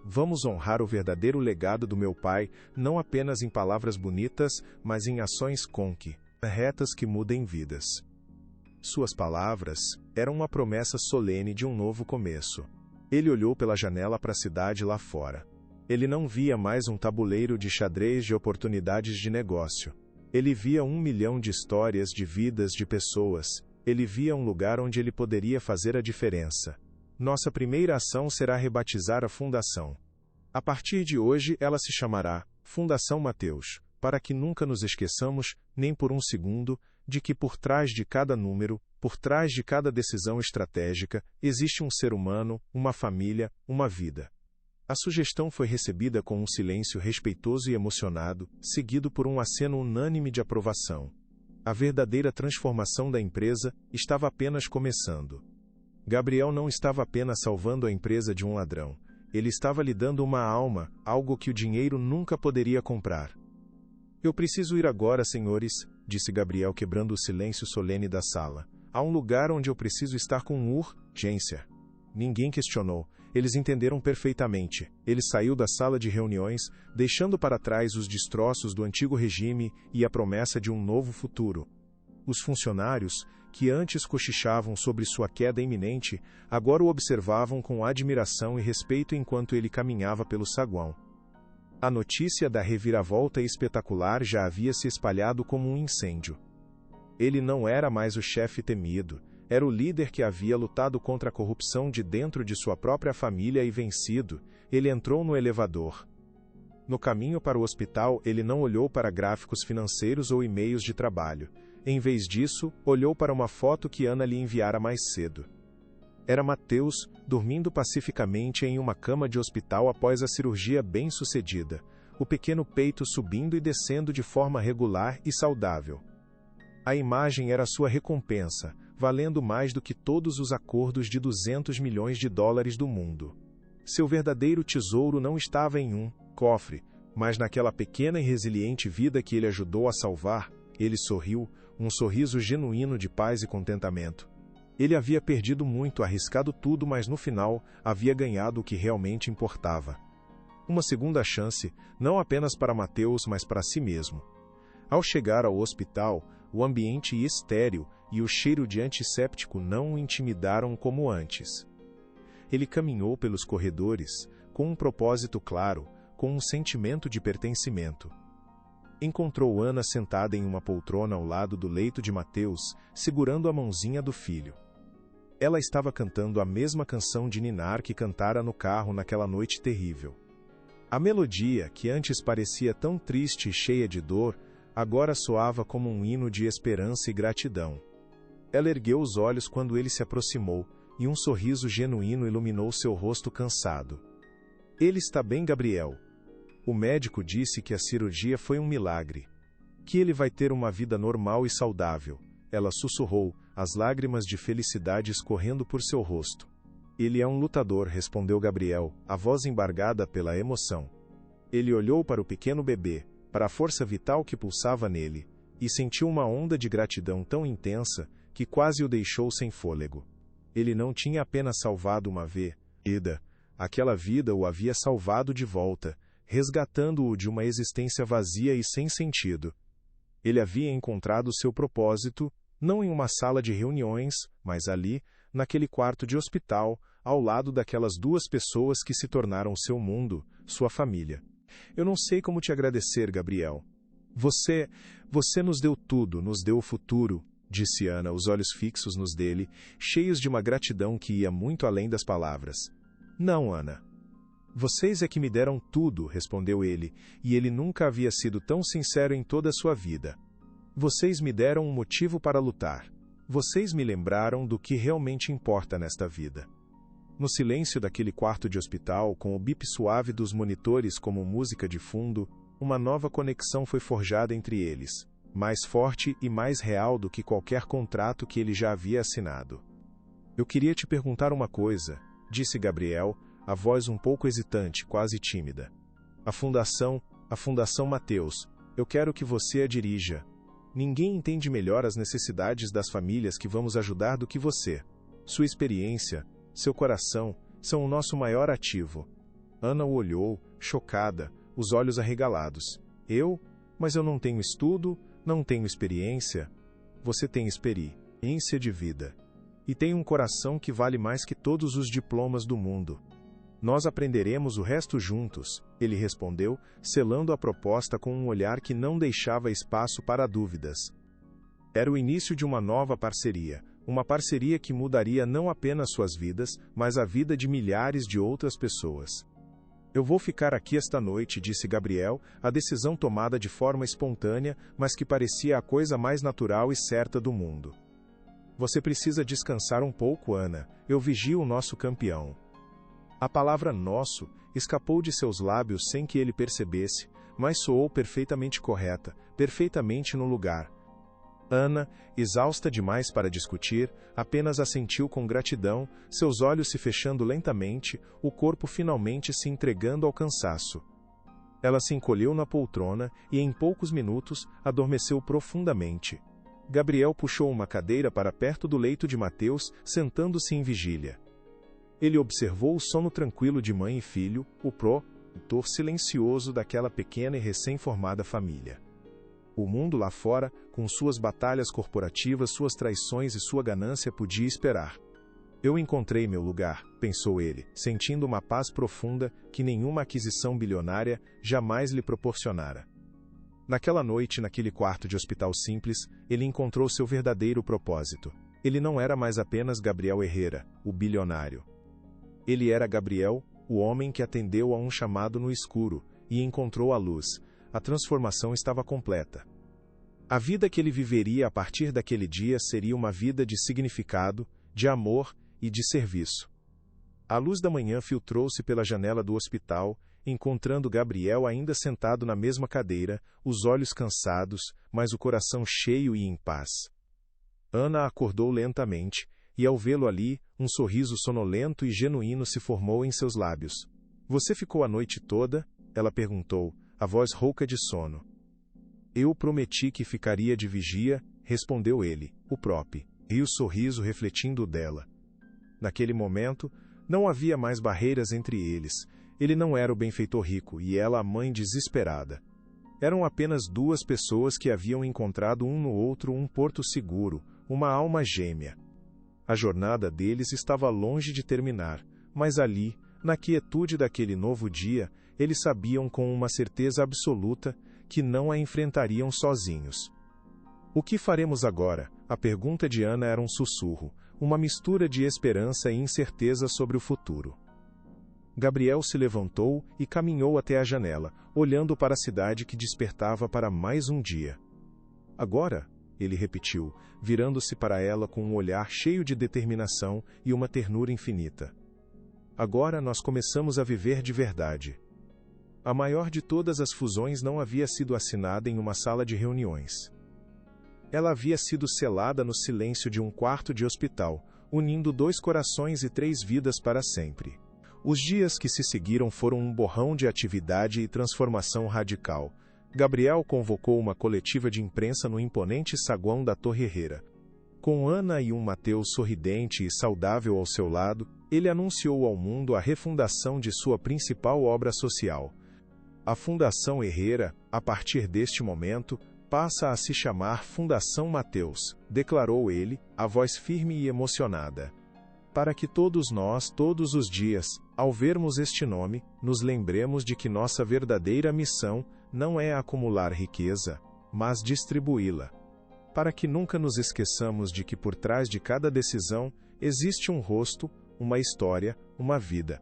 Vamos honrar o verdadeiro legado do meu pai, não apenas em palavras bonitas, mas em ações concretas que mudem vidas. Suas palavras eram uma promessa solene de um novo começo. Ele olhou pela janela para a cidade lá fora. Ele não via mais um tabuleiro de xadrez de oportunidades de negócio. Ele via 1 milhão de histórias de vidas de pessoas. Ele via um lugar onde ele poderia fazer a diferença. Nossa primeira ação será rebatizar a fundação. A partir de hoje, ela se chamará Fundação Mateus, para que nunca nos esqueçamos, nem por um segundo, de que por trás de cada número, por trás de cada decisão estratégica, existe um ser humano, uma família, uma vida. A sugestão foi recebida com um silêncio respeitoso e emocionado, seguido por um aceno unânime de aprovação. A verdadeira transformação da empresa estava apenas começando. Gabriel não estava apenas salvando a empresa de um ladrão. Ele estava lhe dando uma alma, algo que o dinheiro nunca poderia comprar. Eu preciso ir agora, senhores, disse Gabriel quebrando o silêncio solene da sala. Há um lugar onde eu preciso estar com urgência. Ninguém questionou. Eles entenderam perfeitamente. Ele saiu da sala de reuniões, deixando para trás os destroços do antigo regime e a promessa de um novo futuro. Os funcionários, que antes cochichavam sobre sua queda iminente, agora o observavam com admiração e respeito enquanto ele caminhava pelo saguão. A notícia da reviravolta espetacular já havia se espalhado como um incêndio. Ele não era mais o chefe temido. Era o líder que havia lutado contra a corrupção de dentro de sua própria família e vencido. Ele entrou no elevador. No caminho para o hospital, ele não olhou para gráficos financeiros ou e-mails de trabalho. Em vez disso, olhou para uma foto que Ana lhe enviara mais cedo. Era Mateus, dormindo pacificamente em uma cama de hospital após a cirurgia bem-sucedida, o pequeno peito subindo e descendo de forma regular e saudável. A imagem era sua recompensa, valendo mais do que todos os acordos de 200 milhões de dólares do mundo. Seu verdadeiro tesouro não estava em um cofre, mas naquela pequena e resiliente vida que ele ajudou a salvar. Ele sorriu, um sorriso genuíno de paz e contentamento. Ele havia perdido muito, arriscado tudo, mas no final, havia ganhado o que realmente importava. Uma segunda chance, não apenas para Mateus, mas para si mesmo. Ao chegar ao hospital, o ambiente estéril e o cheiro de antisséptico não o intimidaram como antes. Ele caminhou pelos corredores, com um propósito claro, com um sentimento de pertencimento. Encontrou Ana sentada em uma poltrona ao lado do leito de Mateus, segurando a mãozinha do filho. Ela estava cantando a mesma canção de ninar que cantara no carro naquela noite terrível. A melodia, que antes parecia tão triste e cheia de dor, agora soava como um hino de esperança e gratidão. Ela ergueu os olhos quando ele se aproximou, e um sorriso genuíno iluminou seu rosto cansado. Ele está bem, Gabriel. O médico disse que a cirurgia foi um milagre. Que ele vai ter uma vida normal e saudável. Ela sussurrou, as lágrimas de felicidade escorrendo por seu rosto. Ele é um lutador, respondeu Gabriel, a voz embargada pela emoção. Ele olhou para o pequeno bebê, para a força vital que pulsava nele, e sentiu uma onda de gratidão tão intensa que quase o deixou sem fôlego. Ele não tinha apenas salvado uma vida, aquela vida o havia salvado de volta, resgatando-o de uma existência vazia e sem sentido. Ele havia encontrado seu propósito, não em uma sala de reuniões, mas ali, naquele quarto de hospital, ao lado daquelas duas pessoas que se tornaram seu mundo, sua família. Eu não sei como te agradecer, Gabriel. Você nos deu tudo, nos deu o futuro, disse Ana, os olhos fixos nos dele, cheios de uma gratidão que ia muito além das palavras. Não, Ana. Vocês é que me deram tudo, respondeu ele, e ele nunca havia sido tão sincero em toda a sua vida. Vocês me deram um motivo para lutar. Vocês me lembraram do que realmente importa nesta vida. No silêncio daquele quarto de hospital, com o bip suave dos monitores como música de fundo, uma nova conexão foi forjada entre eles, mais forte e mais real do que qualquer contrato que ele já havia assinado. Eu queria te perguntar uma coisa, disse Gabriel, a voz um pouco hesitante, quase tímida. A Fundação Mateus, eu quero que você a dirija. Ninguém entende melhor as necessidades das famílias que vamos ajudar do que você. Sua experiência, seu coração, são o nosso maior ativo. Ana o olhou, chocada, os olhos arregalados. Mas eu não tenho estudo, não tenho experiência. Você tem experiência de vida. E tem um coração que vale mais que todos os diplomas do mundo. Nós aprenderemos o resto juntos, ele respondeu, selando a proposta com um olhar que não deixava espaço para dúvidas. Era o início de uma nova parceria, uma parceria que mudaria não apenas suas vidas, mas a vida de milhares de outras pessoas. Eu vou ficar aqui esta noite, disse Gabriel, a decisão tomada de forma espontânea, mas que parecia a coisa mais natural e certa do mundo. Você precisa descansar um pouco, Ana, eu vigio o nosso campeão. A palavra nosso escapou de seus lábios sem que ele percebesse, mas soou perfeitamente correta, perfeitamente no lugar. Ana, exausta demais para discutir, apenas assentiu com gratidão, seus olhos se fechando lentamente, o corpo finalmente se entregando ao cansaço. Ela se encolheu na poltrona e, em poucos minutos, adormeceu profundamente. Gabriel puxou uma cadeira para perto do leito de Mateus, sentando-se em vigília. Ele observou o sono tranquilo de mãe e filho, o protetor silencioso daquela pequena e recém-formada família. O mundo lá fora, com suas batalhas corporativas, suas traições e sua ganância, podia esperar. Eu encontrei meu lugar, pensou ele, sentindo uma paz profunda que nenhuma aquisição bilionária jamais lhe proporcionara. Naquela noite, naquele quarto de hospital simples, ele encontrou seu verdadeiro propósito. Ele não era mais apenas Gabriel Herrera, o bilionário. Ele era Gabriel, o homem que atendeu a um chamado no escuro, e encontrou a luz. A transformação estava completa. A vida que ele viveria a partir daquele dia seria uma vida de significado, de amor e de serviço. A luz da manhã filtrou-se pela janela do hospital, encontrando Gabriel ainda sentado na mesma cadeira, os olhos cansados, mas o coração cheio e em paz. Ana acordou lentamente, e ao vê-lo ali, um sorriso sonolento e genuíno se formou em seus lábios. Você ficou a noite toda? Ela perguntou, a voz rouca de sono. Eu prometi que ficaria de vigia, respondeu ele, o próprio, e o sorriso refletindo o dela. Naquele momento, não havia mais barreiras entre eles. Ele não era o benfeitor rico e ela a mãe desesperada. Eram apenas duas pessoas que haviam encontrado um no outro um porto seguro, uma alma gêmea. A jornada deles estava longe de terminar, mas ali, na quietude daquele novo dia, eles sabiam com uma certeza absoluta que não a enfrentariam sozinhos. O que faremos agora? A pergunta de Ana era um sussurro, uma mistura de esperança e incerteza sobre o futuro. Gabriel se levantou e caminhou até a janela, olhando para a cidade que despertava para mais um dia. Agora, ele repetiu, virando-se para ela com um olhar cheio de determinação e uma ternura infinita. Agora nós começamos a viver de verdade. A maior de todas as fusões não havia sido assinada em uma sala de reuniões. Ela havia sido selada no silêncio de um quarto de hospital, unindo 2 corações e 3 vidas para sempre. Os dias que se seguiram foram um borrão de atividade e transformação radical. Gabriel convocou uma coletiva de imprensa no imponente saguão da Torre Herrera. Com Ana e um Mateus sorridente e saudável ao seu lado, ele anunciou ao mundo a refundação de sua principal obra social. A Fundação Herrera, a partir deste momento, passa a se chamar Fundação Mateus, declarou ele, a voz firme e emocionada. Para que todos nós, todos os dias, ao vermos este nome, nos lembremos de que nossa verdadeira missão não é acumular riqueza, mas distribuí-la. Para que nunca nos esqueçamos de que por trás de cada decisão existe um rosto, uma história, uma vida.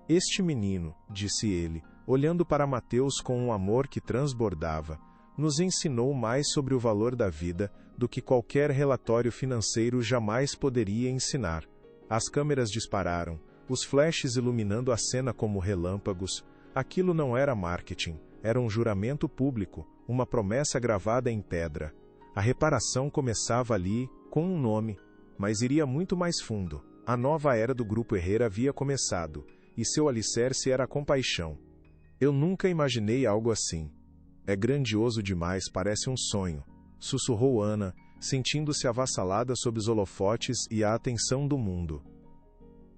Este menino, disse ele, olhando para Mateus com um amor que transbordava, nos ensinou mais sobre o valor da vida do que qualquer relatório financeiro jamais poderia ensinar. As câmeras dispararam, os flashes iluminando a cena como relâmpagos. Aquilo não era marketing, era um juramento público, uma promessa gravada em pedra. A reparação começava ali, com um nome, mas iria muito mais fundo. A nova era do Grupo Herrera havia começado, e seu alicerce era a compaixão. Eu nunca imaginei algo assim. É grandioso demais, parece um sonho, sussurrou Ana, sentindo-se avassalada sob os holofotes e a atenção do mundo.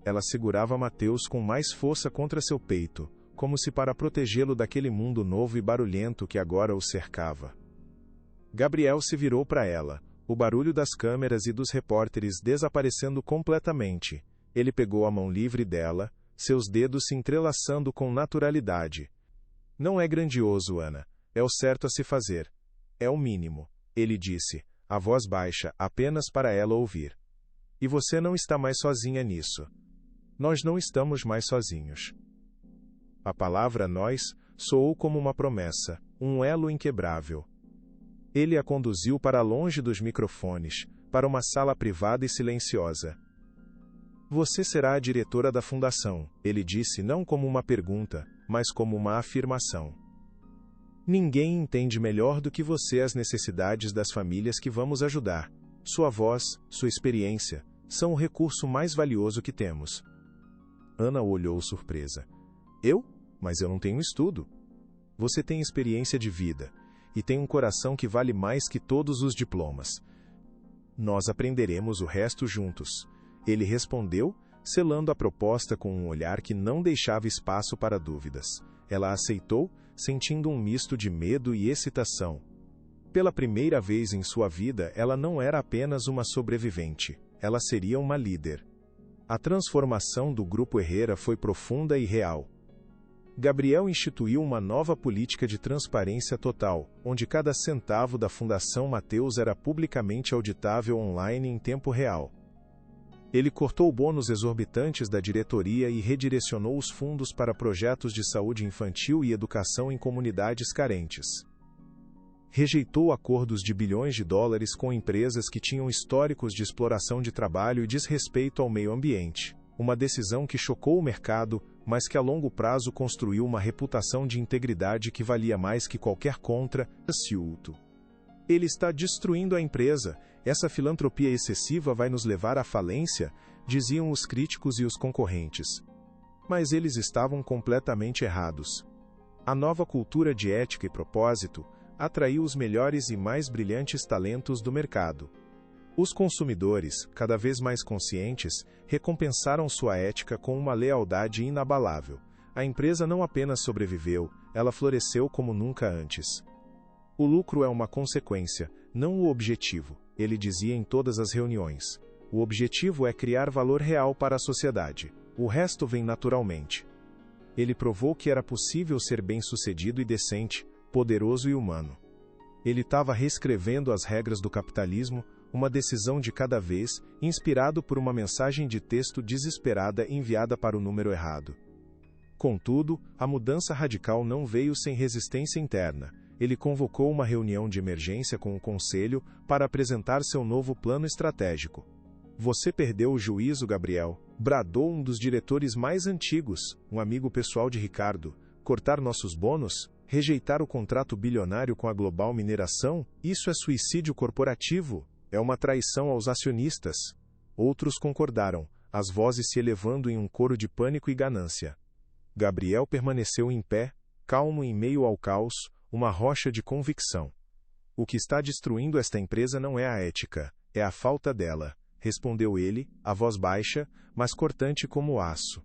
Ela segurava Mateus com mais força contra seu peito, como se para protegê-lo daquele mundo novo e barulhento que agora o cercava. Gabriel se virou para ela, o barulho das câmeras e dos repórteres desaparecendo completamente. Ele pegou a mão livre dela, seus dedos se entrelaçando com naturalidade. Não é grandioso, Ana. É o certo a se fazer. É o mínimo, ele disse, a voz baixa, apenas para ela ouvir. E você não está mais sozinha nisso. Nós não estamos mais sozinhos. A palavra nós soou como uma promessa, um elo inquebrável. Ele a conduziu para longe dos microfones, para uma sala privada e silenciosa. Você será a diretora da fundação, ele disse não como uma pergunta, mas como uma afirmação. Ninguém entende melhor do que você as necessidades das famílias que vamos ajudar. Sua voz, sua experiência, são o recurso mais valioso que temos. Ana olhou surpresa. Eu? Mas eu não tenho estudo. Você tem experiência de vida, e tem um coração que vale mais que todos os diplomas. Nós aprenderemos o resto juntos. Ele respondeu, selando a proposta com um olhar que não deixava espaço para dúvidas. Ela aceitou, sentindo um misto de medo e excitação. Pela primeira vez em sua vida, ela não era apenas uma sobrevivente, ela seria uma líder. A transformação do Grupo Herrera foi profunda e real. Gabriel instituiu uma nova política de transparência total, onde cada centavo da Fundação Mateus era publicamente auditável online em tempo real. Ele cortou bônus exorbitantes da diretoria e redirecionou os fundos para projetos de saúde infantil e educação em comunidades carentes. Rejeitou acordos de bilhões de dólares com empresas que tinham históricos de exploração de trabalho e desrespeito ao meio ambiente. Uma decisão que chocou o mercado, mas que a longo prazo construiu uma reputação de integridade que valia mais que qualquer contra-ciúto. Ele está destruindo a empresa. Essa filantropia excessiva vai nos levar à falência, diziam os críticos e os concorrentes. Mas eles estavam completamente errados. A nova cultura de ética e propósito atraiu os melhores e mais brilhantes talentos do mercado. Os consumidores, cada vez mais conscientes, recompensaram sua ética com uma lealdade inabalável. A empresa não apenas sobreviveu, ela floresceu como nunca antes. O lucro é uma consequência, não o objetivo, ele dizia em todas as reuniões. O objetivo é criar valor real para a sociedade. O resto vem naturalmente. Ele provou que era possível ser bem-sucedido e decente, poderoso e humano. Ele estava reescrevendo as regras do capitalismo, uma decisão de cada vez, inspirado por uma mensagem de texto desesperada enviada para o número errado. Contudo, a mudança radical não veio sem resistência interna. Ele convocou uma reunião de emergência com o conselho para apresentar seu novo plano estratégico. Você perdeu o juízo, Gabriel, bradou um dos diretores mais antigos, um amigo pessoal de Ricardo. Cortar nossos bônus? Rejeitar o contrato bilionário com a Global Mineração? Isso é suicídio corporativo. É uma traição aos acionistas. Outros concordaram, as vozes se elevando em um coro de pânico e ganância. Gabriel permaneceu em pé, calmo em meio ao caos, uma rocha de convicção. O que está destruindo esta empresa não é a ética, é a falta dela, respondeu ele, a voz baixa, mas cortante como aço.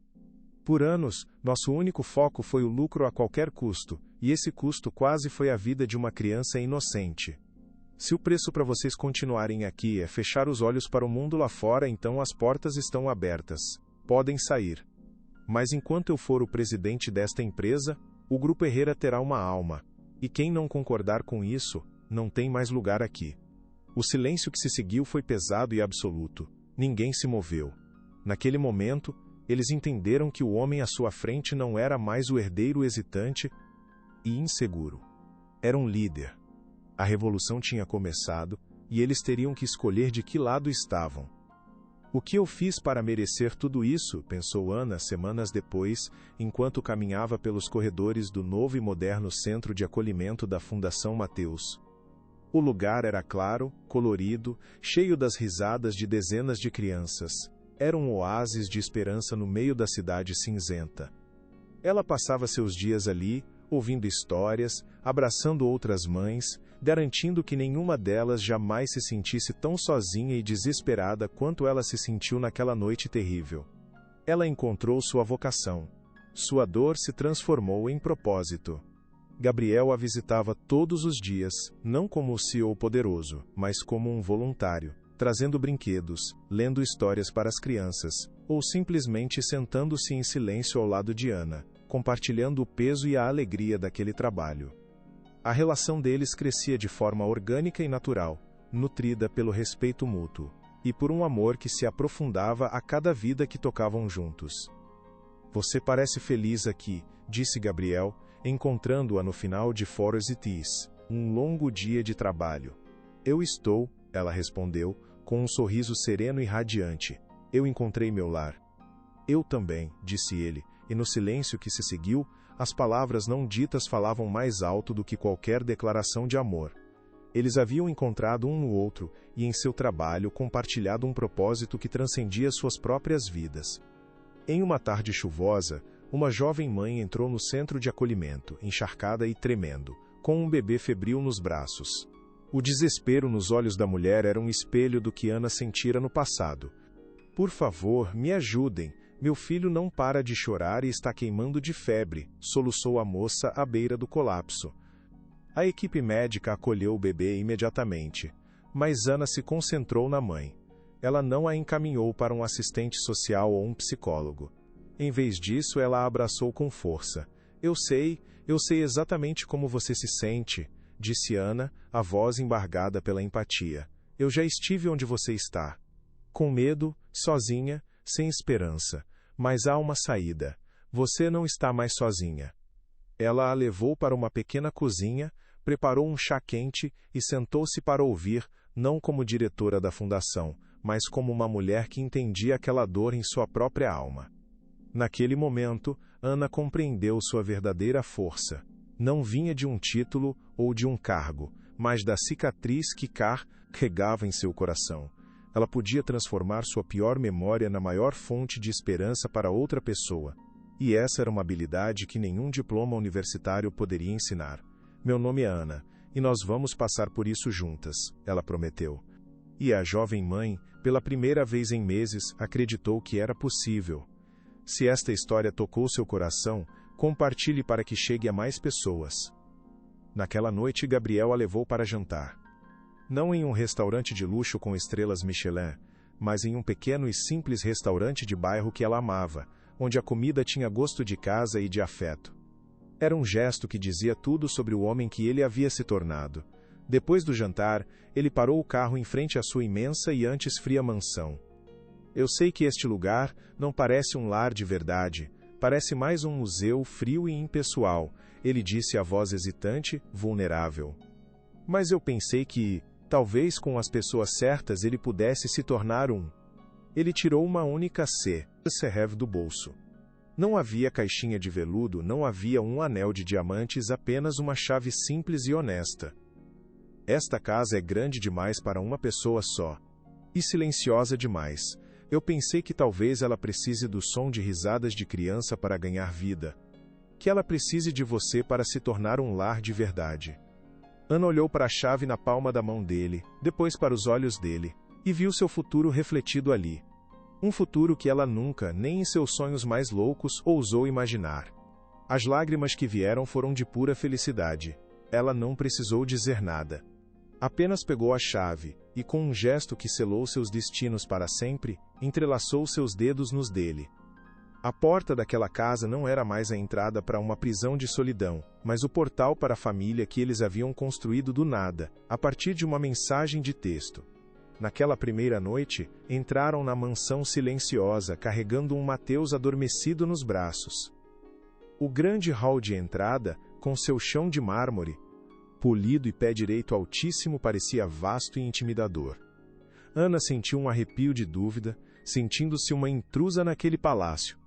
Por anos, nosso único foco foi o lucro a qualquer custo, e esse custo quase foi a vida de uma criança inocente. Se o preço para vocês continuarem aqui é fechar os olhos para o mundo lá fora, então as portas estão abertas. Podem sair. Mas enquanto eu for o presidente desta empresa, o Grupo Herrera terá uma alma. E quem não concordar com isso, não tem mais lugar aqui. O silêncio que se seguiu foi pesado e absoluto. Ninguém se moveu. Naquele momento, eles entenderam que o homem à sua frente não era mais o herdeiro hesitante e inseguro. Era um líder. A revolução tinha começado, e eles teriam que escolher de que lado estavam. O que eu fiz para merecer tudo isso? Pensou Ana semanas depois, enquanto caminhava pelos corredores do novo e moderno centro de acolhimento da Fundação Mateus. O lugar era claro, colorido, cheio das risadas de dezenas de crianças. Era um oásis de esperança no meio da cidade cinzenta. Ela passava seus dias ali, ouvindo histórias, abraçando outras mães, garantindo que nenhuma delas jamais se sentisse tão sozinha e desesperada quanto ela se sentiu naquela noite terrível. Ela encontrou sua vocação. Sua dor se transformou em propósito. Gabriel a visitava todos os dias, não como o CEO poderoso, mas como um voluntário, trazendo brinquedos, lendo histórias para as crianças, ou simplesmente sentando-se em silêncio ao lado de Ana, compartilhando o peso e a alegria daquele trabalho. A relação deles crescia de forma orgânica e natural, nutrida pelo respeito mútuo, e por um amor que se aprofundava a cada vida que tocavam juntos. Você parece feliz aqui, disse Gabriel, encontrando-a no final de Forest Tees, um longo dia de trabalho. Eu estou, ela respondeu, com um sorriso sereno e radiante. Eu encontrei meu lar. Eu também, disse ele, e no silêncio que se seguiu, as palavras não ditas falavam mais alto do que qualquer declaração de amor. Eles haviam encontrado um no outro, e em seu trabalho compartilhado um propósito que transcendia suas próprias vidas. Em uma tarde chuvosa, uma jovem mãe entrou no centro de acolhimento, encharcada e tremendo, com um bebê febril nos braços. O desespero nos olhos da mulher era um espelho do que Ana sentira no passado. Por favor, me ajudem. Meu filho não para de chorar e está queimando de febre, soluçou a moça à beira do colapso. A equipe médica acolheu o bebê imediatamente, mas Ana se concentrou na mãe. Ela não a encaminhou para um assistente social ou um psicólogo. Em vez disso, ela a abraçou com força. Eu sei exatamente como você se sente, disse Ana, a voz embargada pela empatia. Eu já estive onde você está. Com medo, sozinha, sem esperança. Mas há uma saída. Você não está mais sozinha. Ela a levou para uma pequena cozinha, preparou um chá quente e sentou-se para ouvir, não como diretora da fundação, mas como uma mulher que entendia aquela dor em sua própria alma. Naquele momento, Ana compreendeu sua verdadeira força. Não vinha de um título ou de um cargo, mas da cicatriz que carregava em seu coração. Ela podia transformar sua pior memória na maior fonte de esperança para outra pessoa. E essa era uma habilidade que nenhum diploma universitário poderia ensinar. Meu nome é Ana, e nós vamos passar por isso juntas, ela prometeu. E a jovem mãe, pela primeira vez em meses, acreditou que era possível. Se esta história tocou seu coração, compartilhe para que chegue a mais pessoas. Naquela noite, Gabriel a levou para jantar. Não em um restaurante de luxo com estrelas Michelin, mas em um pequeno e simples restaurante de bairro que ela amava, onde a comida tinha gosto de casa e de afeto. Era um gesto que dizia tudo sobre o homem que ele havia se tornado. Depois do jantar, ele parou o carro em frente à sua imensa e antes fria mansão. Eu sei que este lugar não parece um lar de verdade, parece mais um museu frio e impessoal, ele disse a voz hesitante, vulnerável. Mas eu pensei que, talvez com as pessoas certas ele pudesse se tornar um. Ele tirou uma única serreve do bolso. Não havia caixinha de veludo, não havia um anel de diamantes, apenas uma chave simples e honesta. Esta casa é grande demais para uma pessoa só. E silenciosa demais. Eu pensei que talvez ela precise do som de risadas de criança para ganhar vida. Que ela precise de você para se tornar um lar de verdade. Ana olhou para a chave na palma da mão dele, depois para os olhos dele, e viu seu futuro refletido ali. Um futuro que ela nunca, nem em seus sonhos mais loucos, ousou imaginar. As lágrimas que vieram foram de pura felicidade. Ela não precisou dizer nada. Apenas pegou a chave, e com um gesto que selou seus destinos para sempre, entrelaçou seus dedos nos dele. A porta daquela casa não era mais a entrada para uma prisão de solidão, mas o portal para a família que eles haviam construído do nada, a partir de uma mensagem de texto. Naquela primeira noite, entraram na mansão silenciosa, carregando um Mateus adormecido nos braços. O grande hall de entrada, com seu chão de mármore, polido e pé direito altíssimo, parecia vasto e intimidador. Ana sentiu um arrepio de dúvida, sentindo-se uma intrusa naquele palácio.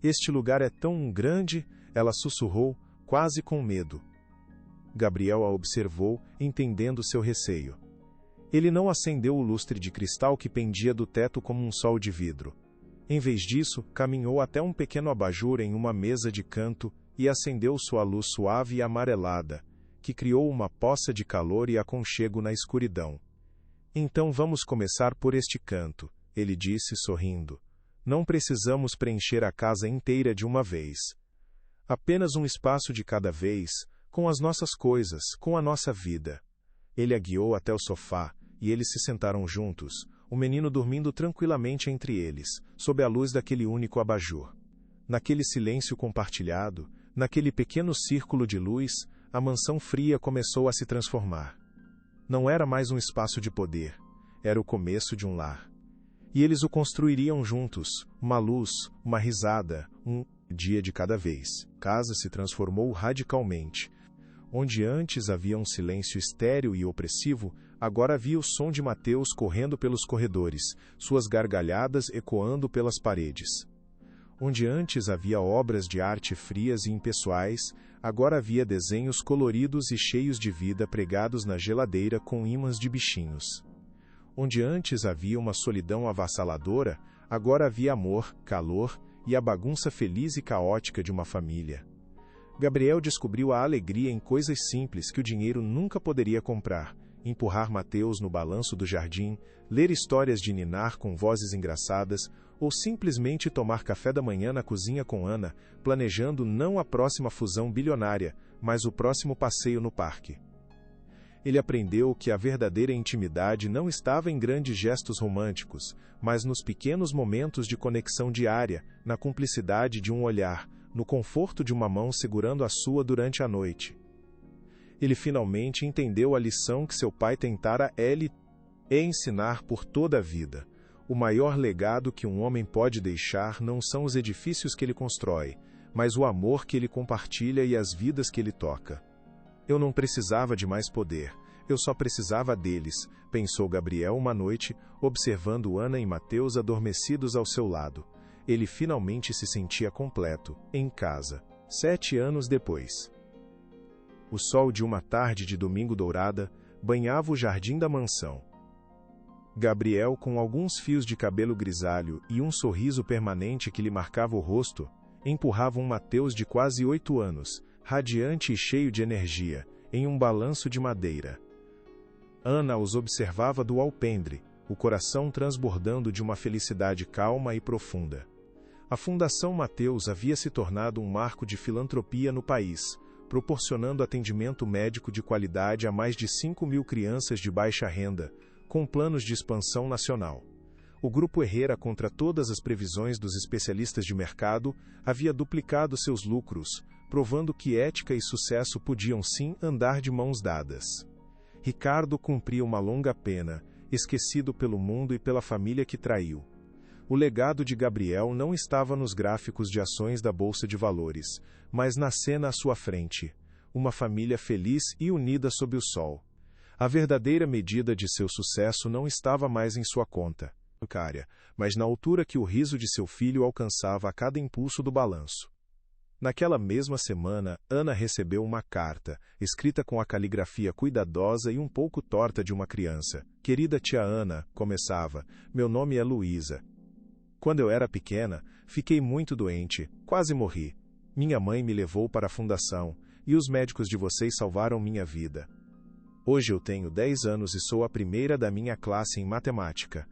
Este lugar é tão grande, ela sussurrou, quase com medo. Gabriel a observou, entendendo seu receio. Ele não acendeu o lustre de cristal que pendia do teto como um sol de vidro. Em vez disso, caminhou até um pequeno abajur em uma mesa de canto e acendeu sua luz suave e amarelada, que criou uma poça de calor e aconchego na escuridão. Então vamos começar por este canto, ele disse sorrindo. Não precisamos preencher a casa inteira de uma vez. Apenas um espaço de cada vez, com as nossas coisas, com a nossa vida. Ele a guiou até o sofá, e eles se sentaram juntos, o menino dormindo tranquilamente entre eles, sob a luz daquele único abajur. Naquele silêncio compartilhado, naquele pequeno círculo de luz, a mansão fria começou a se transformar. Não era mais um espaço de poder, era o começo de um lar. E eles o construiriam juntos, uma luz, uma risada, um dia de cada vez. A casa se transformou radicalmente. Onde antes havia um silêncio estéril e opressivo, agora havia o som de Mateus correndo pelos corredores, suas gargalhadas ecoando pelas paredes. Onde antes havia obras de arte frias e impessoais, agora havia desenhos coloridos e cheios de vida pregados na geladeira com ímãs de bichinhos. Onde antes havia uma solidão avassaladora, agora havia amor, calor e a bagunça feliz e caótica de uma família. Gabriel descobriu a alegria em coisas simples que o dinheiro nunca poderia comprar: empurrar Mateus no balanço do jardim, ler histórias de ninar com vozes engraçadas, ou simplesmente tomar café da manhã na cozinha com Ana, planejando não a próxima fusão bilionária, mas o próximo passeio no parque. Ele aprendeu que a verdadeira intimidade não estava em grandes gestos românticos, mas nos pequenos momentos de conexão diária, na cumplicidade de um olhar, no conforto de uma mão segurando a sua durante a noite. Ele finalmente entendeu a lição que seu pai tentara lhe ensinar por toda a vida. O maior legado que um homem pode deixar não são os edifícios que ele constrói, mas o amor que ele compartilha e as vidas que ele toca. Eu não precisava de mais poder, eu só precisava deles, pensou Gabriel uma noite, observando Ana e Mateus adormecidos ao seu lado. Ele finalmente se sentia completo, em casa. 7 anos depois. O sol de uma tarde de domingo dourada banhava o jardim da mansão. Gabriel, com alguns fios de cabelo grisalho e um sorriso permanente que lhe marcava o rosto, empurrava um Mateus de quase 8 anos, radiante e cheio de energia, em um balanço de madeira. Ana os observava do alpendre, o coração transbordando de uma felicidade calma e profunda. A Fundação Mateus havia se tornado um marco de filantropia no país, proporcionando atendimento médico de qualidade a mais de 5.000 crianças de baixa renda, com planos de expansão nacional. O Grupo Herrera, contra todas as previsões dos especialistas de mercado, havia duplicado seus lucros, provando que ética e sucesso podiam sim andar de mãos dadas. Ricardo cumpria uma longa pena, esquecido pelo mundo e pela família que traiu. O legado de Gabriel não estava nos gráficos de ações da Bolsa de Valores, mas na cena à sua frente. Uma família feliz e unida sob o sol. A verdadeira medida de seu sucesso não estava mais em sua conta bancária, mas na altura que o riso de seu filho alcançava a cada impulso do balanço. Naquela mesma semana, Ana recebeu uma carta, escrita com a caligrafia cuidadosa e um pouco torta de uma criança. Querida tia Ana, começava, meu nome é Luísa. Quando eu era pequena, fiquei muito doente, quase morri. Minha mãe me levou para a fundação, e os médicos de vocês salvaram minha vida. Hoje eu tenho 10 anos e sou a primeira da minha classe em matemática.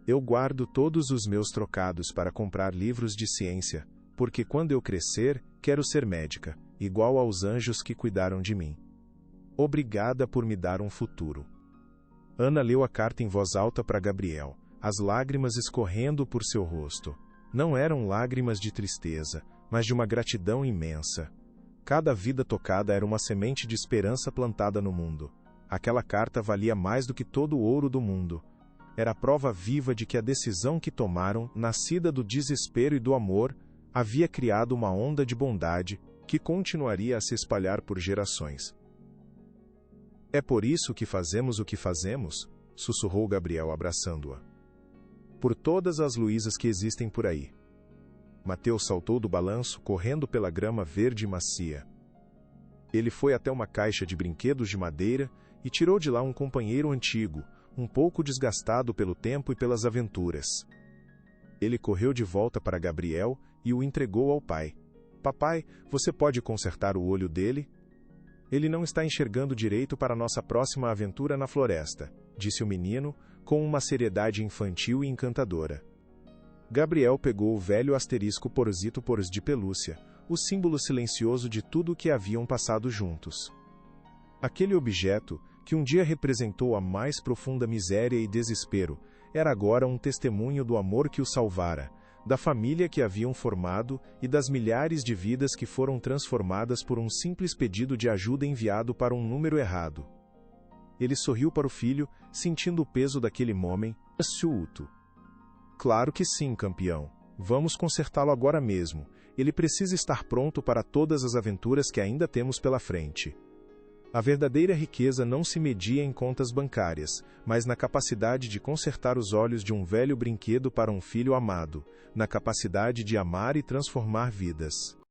Eu guardo todos os meus trocados para comprar livros de ciência, porque quando eu crescer, quero ser médica, igual aos anjos que cuidaram de mim. Obrigada por me dar um futuro. Ana leu a carta em voz alta para Gabriel, as lágrimas escorrendo por seu rosto. Não eram lágrimas de tristeza, mas de uma gratidão imensa. Cada vida tocada era uma semente de esperança plantada no mundo. Aquela carta valia mais do que todo o ouro do mundo. Era a prova viva de que a decisão que tomaram, nascida do desespero e do amor, havia criado uma onda de bondade que continuaria a se espalhar por gerações. É por isso que fazemos o que fazemos? Sussurrou Gabriel abraçando-a. Por todas as Luísas que existem por aí. Mateus saltou do balanço, correndo pela grama verde e macia. Ele foi até uma caixa de brinquedos de madeira e tirou de lá um companheiro antigo, um pouco desgastado pelo tempo e pelas aventuras. Ele correu de volta para Gabriel e o entregou ao pai. Papai, você pode consertar o olho dele? Ele não está enxergando direito para nossa próxima aventura na floresta, disse o menino, com uma seriedade infantil e encantadora. Gabriel pegou o velho asterisco porzito pors de pelúcia, o símbolo silencioso de tudo o que haviam passado juntos. Aquele objeto, que um dia representou a mais profunda miséria e desespero, era agora um testemunho do amor que o salvara, da família que haviam formado e das milhares de vidas que foram transformadas por um simples pedido de ajuda enviado para um número errado. Ele sorriu para o filho, sentindo o peso daquele homem, assuto. Claro que sim, campeão. Vamos consertá-lo agora mesmo. Ele precisa estar pronto para todas as aventuras que ainda temos pela frente. A verdadeira riqueza não se media em contas bancárias, mas na capacidade de consertar os olhos de um velho brinquedo para um filho amado, na capacidade de amar e transformar vidas.